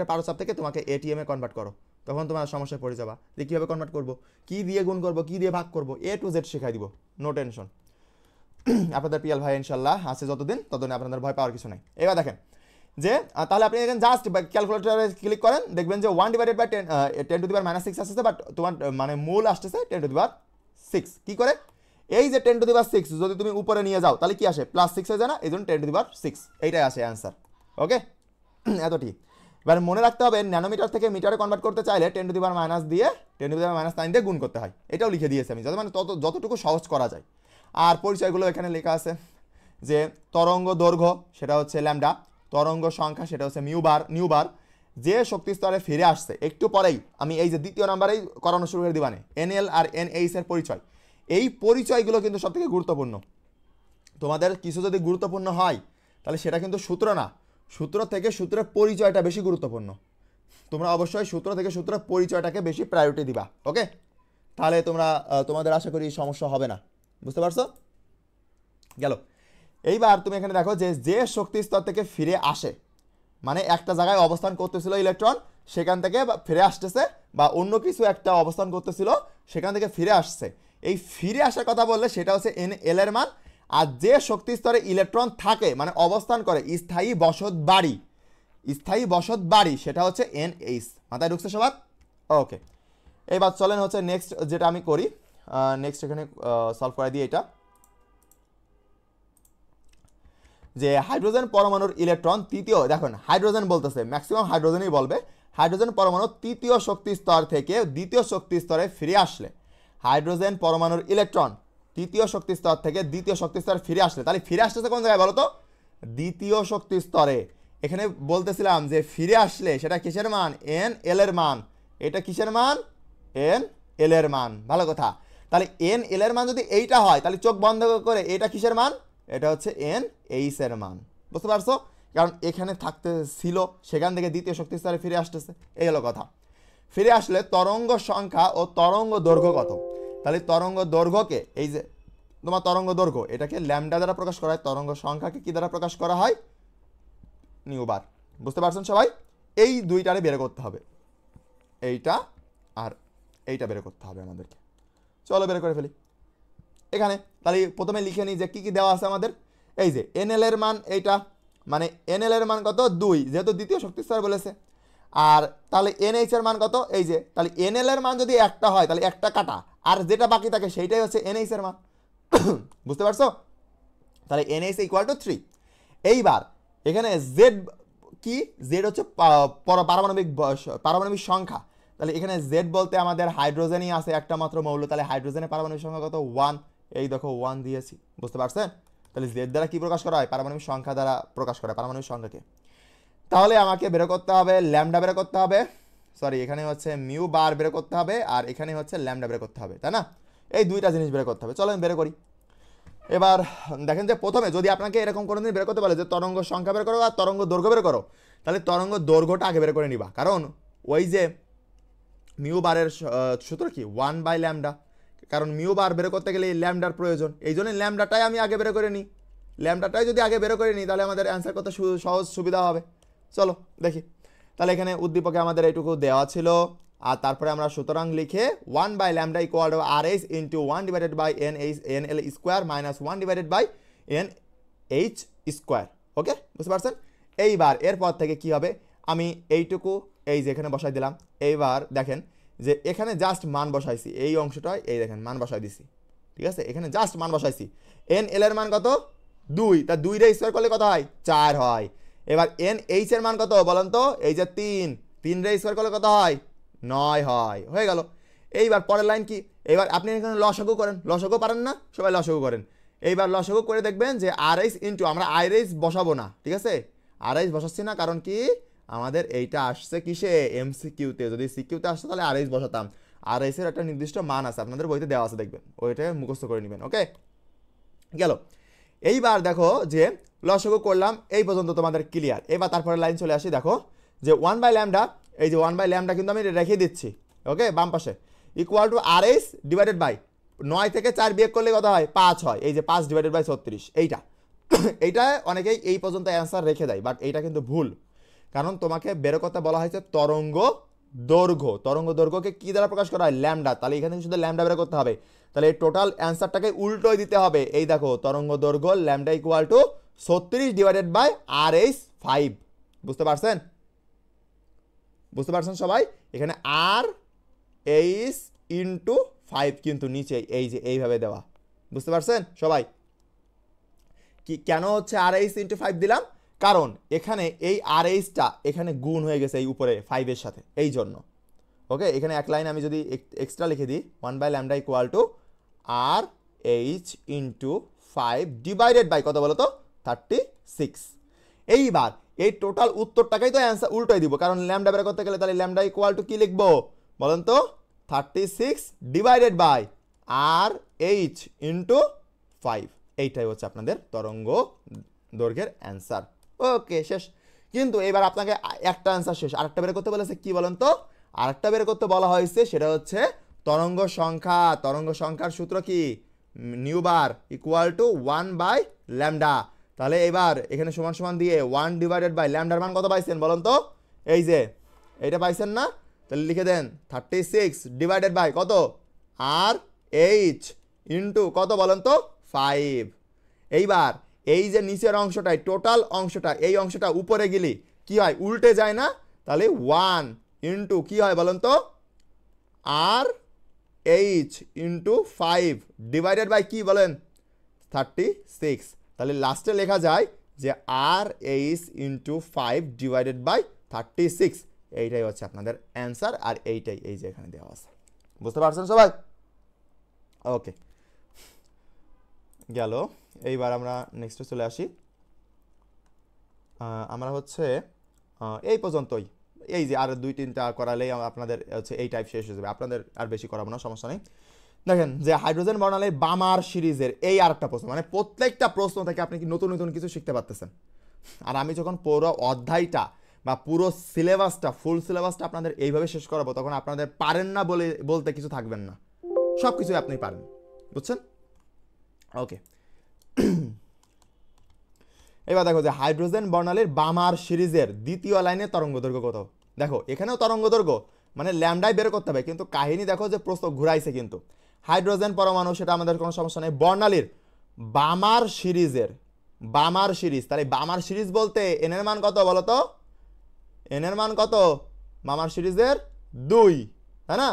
পারচ্চাপ থেকে তোমাকে এটিএম এ কনভার্ট করো, তখন তোমার সমস্যায় পড়ে যাবা যে কীভাবে কনভার্ট করবো, কী দিয়ে গুণ করবো, কী দিয়ে ভাগ করবো, A to Z শেখাই দিব, নো টেনশন। আপনাদের পিয়াল ভাই ইনশাল্লাহ আছে যতদিন, ততদিন আপনাদের ভয় পাওয়ার কিছু নাই। এবার দেখেন যে তাহলে আপনি এখানে জাস্ট ক্যালকুলেটরে ক্লিক করেন, দেখবেন যে 1 ডিভাইডেড বাই 10⁻⁻6 আসতেছে, বাট তোমার মানে মূল আসতেছে 10⁻6। কি করে? এই যে 10⁻6 যদি তুমি উপরে নিয়ে যাও তাহলে কি আসে? +6 হয়ে যায় না? এই জন্য 10⁻6 এইটাই আসে অ্যান্সার। ওকে, এত ঠিক। এবার মনে রাখতে হবে ন্যানোমিটার থেকে মিটারে কনভার্ট করতে চাইলে 10⁻⁻9 দিয়ে গুণ করতে হয়। এটাও লিখে দিয়েছি আমি, যাতে মানে যতটুকু সহজ করা যায়। আর পরিচয়গুলো এখানে লেখা আছে, যে তরঙ্গ দৈর্ঘ্য সেটা হচ্ছে ল্যামডা, তরঙ্গ সংখ্যা সেটা হচ্ছে নিউ বার, যে শক্তি স্তরে ফিরে আসছে। একটু পরেই আমি এই যে দ্বিতীয় নাম্বারেই করানো শুরু করে দিবানে এনএল আর এনএইচ এর পরিচয়। এই পরিচয়গুলো কিন্তু সবথেকে গুরুত্বপূর্ণ। তোমাদের কিছু যদি গুরুত্বপূর্ণ হয় তাহলে সেটা কিন্তু সূত্র না, সূত্র থেকে সূত্রের পরিচয়টা বেশি গুরুত্বপূর্ণ। তোমরা অবশ্যই সূত্র থেকে সূত্রের পরিচয়টাকে বেশি প্রায়োরিটি দিবা। ওকে, তাহলে তোমাদের আশা করি সমস্যা হবে না, বুঝতে পারছো? গেল। এইবার তুমি এখানে দেখো যে শক্তি স্তর থেকে ফিরে আসে, মানে একটা জায়গায় অবস্থান করতেছিল ইলেকট্রন, সেখান থেকে ফিরে আসতেছে, বা অন্য কিছু একটা অবস্থান করতেছিল সেখান থেকে ফিরে আসছে। এই ফিরে আসার কথা বললে সেটা হচ্ছে এল এর মান। আর যে শক্তি স্তরে ইলেকট্রন থাকে মানে অবস্থান করে, স্থায়ী বসত বাড়ি, সেটা হচ্ছে NH। মাথায় ঢুকছে সবার? ওকে, এইবার চলেন হচ্ছে নেক্সট যেটা আমি করি, নেক্সট এখানে সলভ করে দিই এটা, যে হাইড্রোজেন পরমাণুর ইলেকট্রন তৃতীয়, দেখুন হাইড্রোজেন বলতেছে, ম্যাক্সিমাম হাইড্রোজেনই বলবে। হাইড্রোজেন পরমাণু তৃতীয় শক্তি স্তর থেকে দ্বিতীয় শক্তি স্তরে ফিরে আসলে, হাইড্রোজেন পরমাণুর ইলেকট্রন তৃতীয় শক্তি স্তর থেকে দ্বিতীয় শক্তি স্তরে ফিরে আসলে, তাহলে ফিরে আসতেছে কোন জায়গায় বলো তো? দ্বিতীয় শক্তি স্তরে। এখানে বলতেছিলাম যে ফিরে আসলে সেটা কিসের মান? NL এর মান। এটা কিসের মান? NL এর মান। ভালো কথা। তাহলে NL এর মান যদি এইটা হয় তাহলে চোখ বন্ধ করে এটা কিসের মান? এটা হচ্ছে NH এর মান। বুঝতে পারছো? কারণ এখানে থাকতে ছিল, সেখান থেকে দ্বিতীয় শক্তি স্তরে ফিরে আসতেছে, এই হলো কথা। ফিরে আসলে তরঙ্গ সংখ্যা ও তরঙ্গ দৈর্ঘ্য কত? তাহলে তরঙ্গ দৈর্ঘ্যকে, এই যে তোমার তরঙ্গ দৈর্ঘ্য, এটাকে ল্যামডা দ্বারা প্রকাশ করা হয়, তরঙ্গ সংখ্যাকে কি দ্বারা প্রকাশ করা হয়? নিউ বার। বুঝতে পারছেন সবাই? এই দুইটারে বের করতে হবে, এইটা আর এইটা বের করতে হবে আমাদেরকে। চলো বের করে ফেলি এখানে। তাহলে প্রথমে লিখে নিই যে কী কী দেওয়া আছে আমাদের। এই যে NL এর মান এইটা, মানে NL এর মান কত? 2, যেহেতু দ্বিতীয় শক্তি স্তর বলেছে। আর তাহলে এনএইচ এর মান কত, এই যে তাহলে এনএল এর মান যদি একটা হয় তাহলে একটা কাটা, আর যেটা বাকি থাকে সেইটাই হচ্ছে এনএইচ এর মান। বুঝতে পারছো? তাহলে এনএইচ ইকুয়াল টু 3। এইবার এখানে জেড কি, জেড হচ্ছে পারমাণবিক সংখ্যা। তাহলে এখানে জেড বলতে আমাদের হাইড্রোজেনই আছে একটা মাত্র মৌল, তাহলে হাইড্রোজেনের পারমাণবিক সংখ্যা কত, 1। এই দেখো 1 দিয়েছি, বুঝতে পারছেন? তাহলে জেড দ্বারা কি প্রকাশ করা হয়, পারমাণবিক সংখ্যা দ্বারা প্রকাশ করা হয়, পারমাণবিক সংখ্যাকে। তাহলে আমাকে বের করতে হবে ল্যামডা, বের করতে হবে, সরি এখানে হচ্ছে মিউ বার বের করতে হবে, আর এখানে হচ্ছে ল্যামডা বের করতে হবে, তাই না? এই দুইটা জিনিস বের করতে হবে। চলো আমি বের করি। এবার দেখেন যে প্রথমে যদি আপনাকে এরকম কোনো দিন বের করতে বলে যে তরঙ্গ সংখ্যা বের করো আর তরঙ্গ দৈর্ঘ্য বের করো, তাহলে তরঙ্গ দৈর্ঘ্যটা আগে বের করে নিবা, কারণ ওই যে মিউ বারের সূত্র কি 1/λ, কারণ মিউ বার বের করতে গেলে এই ল্যামডার প্রয়োজন, এই জন্য ল্যামডাটাই আমি আগে বের করে নিই। ল্যামডাটাই যদি আগে বের করে নিই তাহলে আমাদের অ্যান্সার করতে সহজ সুবিধা হবে। চলো দেখি। তাহলে এখানে উদ্দীপকে আমাদের এইটুকু দেওয়া ছিল, আর তারপরে আমরা সুতরাং লিখে 1/λ equal to RH into 1/NL square minus 1/NH square. Okay, বুঝতে পারছেন? এইবার এরপর থেকে কি হবে, আমি এইটুকু এই যে এখানে বসাই দিলাম। এইবার দেখেন যে এখানে জাস্ট মান বসাইছি, এই অংশটায় এই দেখেন মান বসাই দিছি, ঠিক আছে? এখানে জাস্ট মান বসাইছি। NL এর মান কত, 2, তা 2 রে স্কোয়ার করলে কত হয়, 4 হয়। এবার NH এর মান কত বলেন তো, এই যে 3 রে স্কোয়ার করলে কত হয়, 9 হয়, হয়ে গেল। এইবার পরের লাইন কি, এবার আপনি এখানে লসাগু করেন, লসাগু পারেন না সবাই, লসাগু করেন। এইবার লসাগু করে দেখবেন যে RH ইন্টু, আমরা RH বসাবো না, ঠিক আছে? RH বসাচ্ছি না, কারণ কি আমাদের এইটা আসছে কিসে, MCQতে। যদি সিকিউতে আসছে তাহলে RH বসাতাম। RH এর একটা নির্দিষ্ট মান আছে, আপনাদের বইতে দেওয়া আছে, দেখবেন, ওইটা মুখস্থ করে নেবেন। ওকে, গেল। এইবার দেখো যে লসাগু করলাম, এই পর্যন্ত তোমাদের ক্লিয়ার। এবার তারপরে লাইন চলে আসি, দেখো যে 1/λ, এই যে 1/λ কিন্তু আমি রেখে দিচ্ছি, ওকে, বাম পাশে, equal to RH divided by 9 থেকে 4 বিয়োগ করলে কত হয়, 5 হয়। এই যে 5 ডিভাইডেড বাই 36, এইটা এইটা অনেকেই এই পর্যন্ত অ্যান্সার রেখে দেয়, বাট এইটা কিন্তু ভুল, কারণ তোমাকে বের করতে বলা হয়েছে তরঙ্গ দৈর্ঘ্য। তরঙ্গ দৈর্ঘ্যকে কি দ্বারা প্রকাশ করা হয়, ল্যামডা। তাহলে এখানে শুধু ল্যামডা বের করতে হবে, তাহলে এই টোটাল অ্যান্সারটাকে উল্টোই দিতে হবে। এই দেখো তরঙ্গ দৈর্ঘ্য lambda equal to 36 divided by RH 5। বুঝতে পারছেন? বুঝতে পারছেন সবাই? এখানে RH ইন্টু 5 কিন্তু নিচে এই যে এইভাবে দেওয়া, বুঝতে পারছেন সবাই? কি কেন হচ্ছে RH ইন্টু 5 দিলাম, কারণ এখানে এই RHটা এখানে গুণ হয়ে গেছে এই উপরে 5 এর সাথে, এই জন্য। ওকে, এখানে এক লাইন আমি যদি এক্সট্রা লিখে দিই, 1/λ equal to RH into 5 divided by কত বলো তো, 36। এইবার এই টোটাল উত্তরটাকেই তো অ্যান্সার উল্টোই দিব, কারণ ল্যামডা বের করতে গেলে তাহলে ল্যামডা ইকুয়াল টু কি লিখবো বলেন তো, 36 ডিভাইডেড বাই RH ইন্টু 5। এইটাই হচ্ছে আপনাদের তরঙ্গ দৈর্ঘ্যের অ্যান্সার। ওকে, শেষ। কিন্তু এবার আপনাকে একটা অ্যান্সার শেষ, আরেকটা বের করতে বলেছে, কি বলেন তো? আরেকটা বের করতে বলা হয়েছে, সেটা হচ্ছে তরঙ্গ সংখ্যা। তরঙ্গ সংখ্যার সূত্র কি, নিউ বার ইকুয়াল টু 1/λ। তাহলে এবার এখানে সমান সমান দিয়ে 1 ডিভাইডেড বাই ল্যামডার মান কত পাইছেন বলেন তো, এই যে এইটা পাইছেন না? তাহলে লিখে দেন 36 ডিভাইডেড বাই কত, RH ইন্টু কত বলেন তো, 5। এইবার এই যে নিচের অংশটাই টোটাল অংশটা, এই অংশটা উপরে গেলে কি হয়, উল্টে যায় না? তাহলে 1 ইন্টু কি হয় বলেন তো, RH ইন্টু 5 ডিভাইডেড বাই কি বলেন, 36। তাহলে লাস্টে লেখা যায় যে RH ইন্টু 5 ডিভাইডেড বাই 36। এইটাই হচ্ছে আপনাদের অ্যান্সার, আর এইটাই এই যে এখানে দেওয়া আছে। বুঝতে পারছেন সবাই? ওকে, গেল। এইবার আমরা নেক্সটে চলে আসি। আমরা হচ্ছে এই পর্যন্তই, এই যে আর 2-3টা করালেই আপনাদের হচ্ছে এই টাইপ শেষ হয়ে যাবে, আপনাদের আর বেশি করাবো না, সমস্যা নেই। দেখেন যে হাইড্রোজেন বর্ণালীর বামার সিরিজের এই আরেকটা প্রশ্ন, মানে প্রত্যেকটা প্রশ্ন থেকে আপনি কি নতুন নতুন কিছু শিখতে পারতেছেন। আর আমি যখন পুরো অধ্যায়টা বা পুরো সিলেবাসটা, ফুল সিলেবাসটা আপনাদের এইভাবে শেষ করাবো, তখন আপনাদের পারেন না বলতে কিছু থাকবেন না, সব কিছুই আপনি পারেন, বুঝছেন? ওকে, এবার দেখো যে হাইড্রোজেন বর্ণালীর বামার সিরিজের দ্বিতীয় লাইনে তরঙ্গ দৈর্ঘ্য কত। দেখো এখানেও তরঙ্গ দৈর্ঘ্য মানে ল্যামডাই বের করতে হবে, কিন্তু কাহিনী দেখো যে প্রশ্ন ঘুরাইছে, কিন্তু হাইড্রোজেন পরমাণু সেটা আমাদের কোনো সমস্যা নেই। বর্ণালীর বামার সিরিজের, বামার সিরিজ, তাহলে বামার সিরিজ বলতে এন এর মান কত বলো তো, এন এর মান কত, বামার সিরিজের 2, তাই না?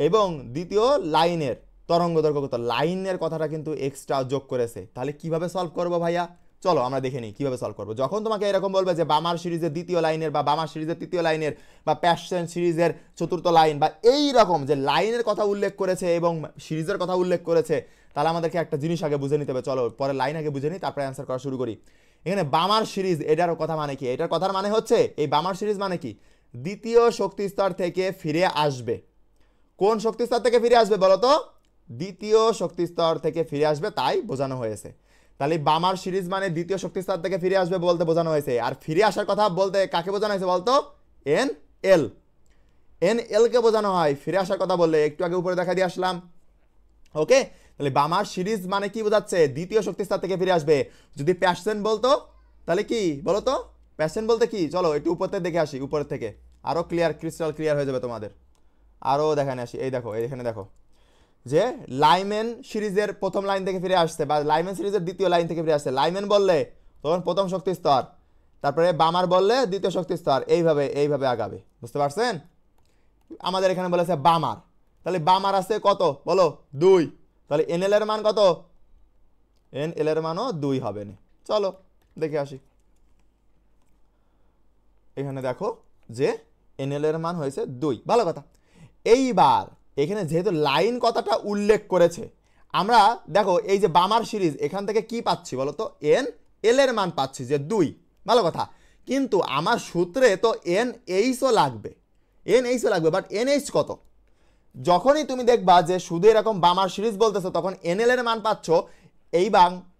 এবং দ্বিতীয় লাইনের তরঙ্গ দৈর্ঘ্য কত, লাইনের কথাটা কিন্তু এক্সট্রা যোগ করেছে। তাহলে কিভাবে সলভ করবো ভাইয়া, চলো আমরা দেখে নিই কিভাবে সলভ করবো। যখন তোমাকে এরকম বলবে যে বামার সিরিজের দ্বিতীয় লাইনের বা বামার সিরিজের তৃতীয় লাইনের বা প্যাশন সিরিজের চতুর্থ লাইন বা এই রকম যে লাইনের কথা উল্লেখ করেছে এবং সিরিজের কথা উল্লেখ করেছে, তাহলে আমাদেরকে একটা জিনিস আগে বুঝে নিতে হবে। চলো পরে লাইন আগে বুঝে নিই, তারপরে অ্যান্সার করা শুরু করি। এখানে বামার সিরিজ, এটার কথা মানে কি? এটার কথার মানে হচ্ছে এই বামার সিরিজ মানে কি, দ্বিতীয় শক্তি স্তর থেকে ফিরে আসবে। কোন শক্তি স্তর থেকে ফিরে আসবে বলো তো? দ্বিতীয় শক্তি স্তর থেকে ফিরে আসবে, তাই বোঝানো হয়েছে। তাহলে বামার সিরিজ মানে দ্বিতীয় শক্তি স্তর থেকে ফিরে আসবে বলতে বোঝানো হয়েছে। আর ফিরে আসার কথা বলতে কাকে বোঝানো হয়েছে বলতো? এন এল কে বোঝানো হয় ফিরে আসার কথা বললে। একটু আগে উপরে দেখা দিয়ে আসলাম। ওকে, তাহলে বামার সিরিজ মানে কি বোঝাচ্ছে? দ্বিতীয় শক্তি স্তর থেকে ফিরে আসবে। যদি প্যাশন বলতো তাহলে কি বলো তো? প্যাশন বলতে কি? চলো একটু উপর থেকে দেখে আসি, উপরের থেকে আরো ক্লিয়ার, ক্রিস্টাল ক্লিয়ার হয়ে যাবে তোমাদের। আরও দেখানে আসি, এই দেখো, এখানে দেখো যে লাইম্যান সিরিজের প্রথম লাইন থেকে ফিরে আসছে বা লাইম্যান সিরিজের দ্বিতীয় লাইন থেকে ফিরে আসছে। লাইম্যান বললে তখন প্রথম শক্তি স্তর, তারপরে বামার বললে দ্বিতীয় শক্তি স্তর, এইভাবে আগাবে। বুঝতে পারছেন? আমাদের এখানে বলেছে বামার, তাহলে বামার আছে কত বলো? 2। তাহলে এনএল এর মান কত? এনএল এর মানও 2 হবে না। চলো দেখে আসি। এখানে দেখো যে এনএল এর মান হয়েছে 2, ভালো কথা। এইবার এখানে যেহেতু লাইন কথাটা উল্লেখ করেছে, আমরা দেখো এই যে বামার সিরিজ এখান থেকে কি পাচ্ছি বলো তো? এন এল এর মান পাচ্ছি যে 2, ভালো কথা। কিন্তু আমার সূত্রে তো এন এইচও লাগবে, বাট এন এইচ কত? যখনই তুমি দেখবা যে শুধু এরকম বামার সিরিজ বলতেছো, তখন এনএল এর মান পাচ্ছ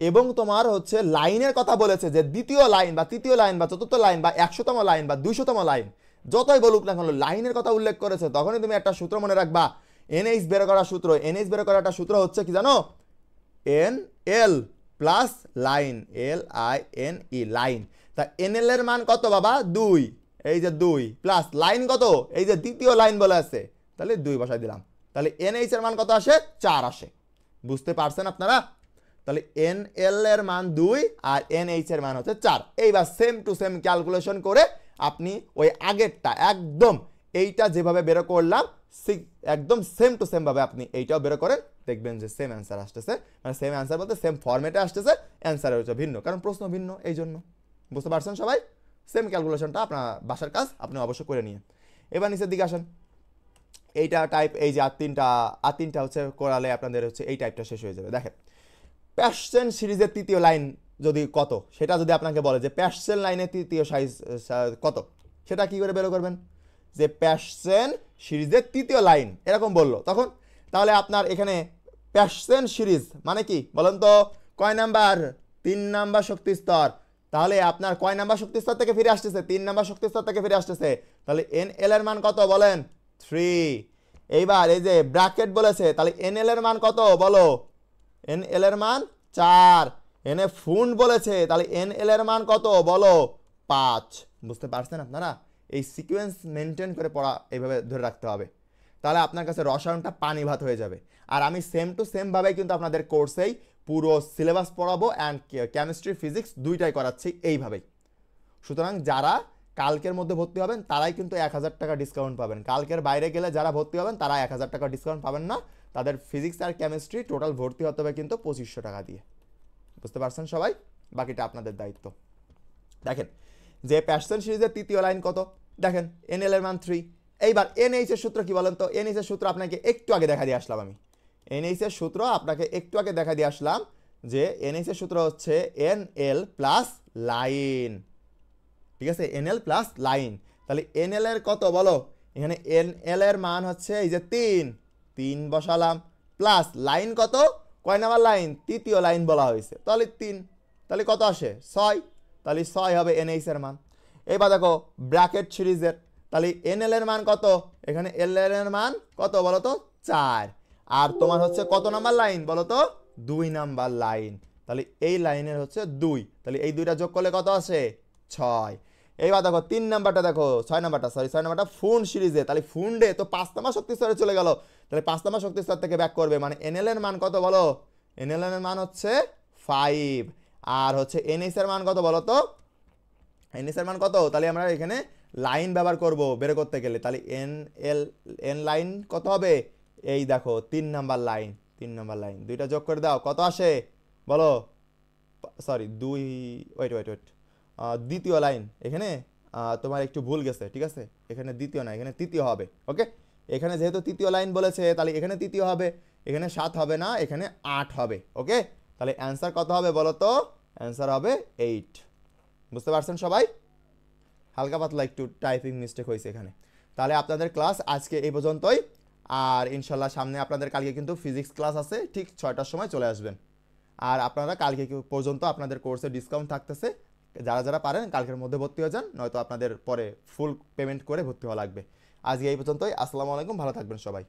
এবং তোমার হচ্ছে লাইনের কথা বলেছে যে দ্বিতীয় লাইন বা তৃতীয় লাইন বা চতুর্থ লাইন বা 100তম লাইন বা 200তম লাইন, যতই বলুক না কেন লাইনের কথা উল্লেখ করেছে, তখনই তুমি একটা সূত্র মনে রাখবা, এনএইচ বের করার সূত্র। এনএইচ বের করার একটা সূত্র হচ্ছে কি জানো? N L plus line, LINE, line. তা এনএল এর মান কত বাবা? 2, এই যে 2 প্লাস লাইন কত? এই যে দ্বিতীয় লাইন বলে আছে, তাহলে 2 বসাই দিলাম। তাহলে এনএইচ এর মান কত আসে? 4 আসে। বুঝতে পারছেন আপনারা? তাহলে এনএল এর মান 2 আর এনএইচ এর মান হচ্ছে 4। এইবার সেম টু সেম ক্যালকুলেশন করে আপনি ওই আগেরটা একদম এইটা যেভাবে বের করলাম একদম সেম টু সেম ভাবে আপনি এইটাও বের করেন, দেখবেন যে সেম অ্যান্সার আসতেছে। মানে সেম অ্যান্সার বলতে সেম ফরম্যাটে আসতেছে, অ্যান্সার হচ্ছে ভিন্ন, কারণ প্রশ্ন ভিন্ন, এই জন্য। বুঝতে পারছেন সবাই? সেম ক্যালকুলেশনটা আপনার বাসার কাজ আপনি অবশ্যই করে নিয়ে। এবার নিচের দিকে আসেন। এইটা টাইপ, এই যে আর তিনটা হচ্ছে করালে আপনাদের হচ্ছে এই টাইপটা শেষ হয়ে যাবে। দেখেন প্যাশন সিরিজের তৃতীয় লাইন যদি কত, সেটা যদি আপনাকে বলে যে প্যাশন লাইনের তৃতীয় সাইজ কত, সেটা কি করে বের করবেন? যে প্যাশন সিরিজের তৃতীয় লাইন এরকম বললো তখন, তাহলে আপনার এখানে প্যাশন সিরিজ মানে কি বলেন তো? কয় নাম্বার? 3 নাম্বার শক্তি স্তর। তাহলে আপনার কয় নাম্বার শক্তি স্তর থেকে ফিরে আসতেছে? 3 নাম্বার শক্তি স্তর থেকে ফিরে আসতেছে। তাহলে এনএল এর মান কত বলেন? 3। এইবার এই যে ব্র্যাকেট বলেছে, তাহলে এনএল এর মান কত বলো? এনএল এর মান 4। এনে ফুন্ড বলেছে, তাহলে এনএল এর মান কত বলো? 5। বুঝতে পারছেন আপনারা? এই সিকোয়েন্স মেনটেন করে পড়া এইভাবে ধরে রাখতে হবে, তাহলে আপনার কাছে রসায়নটা পানি ভাত হয়ে যাবে। আর আমি সেম টু সেম ভাবে কিন্তু আপনাদের কোর্সেই পুরো সিলেবাস পড়াবো, অ্যান্ড কেমিস্ট্রি ফিজিক্স দুইটাই করাচ্ছি এইভাবেই। সুতরাং যারা কালকের মধ্যে ভর্তি হবেন তারাই কিন্তু 1000 টাকা ডিসকাউন্ট পাবেন। কালকের বাইরে গেলে যারা ভর্তি হবেন তারা 1000 টাকা ডিসকাউন্ট পাবেন না, তাদের ফিজিক্স আর কেমিস্ট্রি টোটাল ভর্তি হতে হবে কিন্তু 2500 টাকা দিয়ে। বুঝতে পারছেন সবাই? বাকিটা আপনাদের দায়িত্ব। দেখেন যে প্যাশন সিরিজের তৃতীয় লাইন কত, দেখেন এনএল এর মান 3। এইবার এনএইচ এর সূত্র কি বলেন তো? এনএইচ এর সূত্র আপনাকে একটু আগে দেখা দিয়ে আসলাম আমি। এনএইচ এর সূত্র আপনাকে একটু আগে দেখা দিয়ে আসলাম যে এনএইচ এর সূত্র হচ্ছে এনএল প্লাস লাইন। ঠিক আছে, এনএল প্লাস লাইন। তাহলে এনএল এর কত বলো? এখানে এনএল এর মান হচ্ছে এই যে 3 বসালাম, প্লাস লাইন কত? কয় নাম্বার লাইন? তৃতীয় লাইন বলা হয়েছে, তাহলে 3, তাহলে কত আসে? 6। তাহলে 6 হবে এনএইচ এর মান। এবার দেখো ব্র্যাকেট সিরিজের, তাহলে এনএল এর মান কত? এখানে এল এর মান কত বলো তো? 4। আর তোমার হচ্ছে কত নাম্বার লাইন বলো তো? 2 নাম্বার লাইন। তাহলে এই লাইনের হচ্ছে 2, তাহলে এই দুইটা যোগ করলে কত আসে? 6। এইবার দেখো 3 নাম্বারটা, দেখো 6 নাম্বারটা ফুন্ড সিরিজে, তাহলে ফুন্ডে তো 5 নাম্বার শক্তি স্তরে চলে গেল, তাহলে 5 নাম্বার শক্তি স্তর থেকে ব্যাক করবে, মানে এনএল এর মান কত বলো? এনএল এর মান হচ্ছে 5। আর হচ্ছে এনএইচ এর মান কত বলো তো? এনএইচ এর মান কত? তাহলে আমরা এখানে লাইন ব্যবহার করব বের করতে গেলে, তাহলে এন লাইন কত হবে? এই দেখো 3 নাম্বার লাইন, দুইটা যোগ করে দাও, কত আসে বলো? সরি, দুই, ওয়েট ওয়েট ওয়েট, দ্বিতীয় লাইন এখানে তোমার একটু ভুল গেছে, ঠিক আছে, এখানে দ্বিতীয় না, এখানে তৃতীয় হবে। ওকে, এখানে যেহেতু তৃতীয় লাইন বলেছে তাহলে এখানে তৃতীয় হবে, এখানে 7 হবে না, এখানে 8 হবে। ওকে, তাহলে অ্যান্সার কত হবে বলো তো? অ্যান্সার হবে 8। বুঝতে পারছেন সবাই? হালকা পাতলা একটু টাইপিং মিস্টেক হয়েছে এখানে। তাহলে আপনাদের ক্লাস আজকে এই পর্যন্তই, আর ইনশাল্লাহ সামনে আপনাদের কালকে কিন্তু ফিজিক্স ক্লাস আছে, ঠিক 6টার সময় চলে আসবেন। আর আপনারা কালকে পর্যন্ত আপনাদের কোর্সে ডিসকাউন্ট থাকতেছে, যারা যারা পারেন কালকের মধ্যে ভর্তি হয়ে যান, নয়তো আপনাদের পরে ফুল পেমেন্ট করে ভর্তি হওয়া লাগবে। আজকে এই পর্যন্তই, আসসালামু আলাইকুম, ভালো থাকবেন সবাই।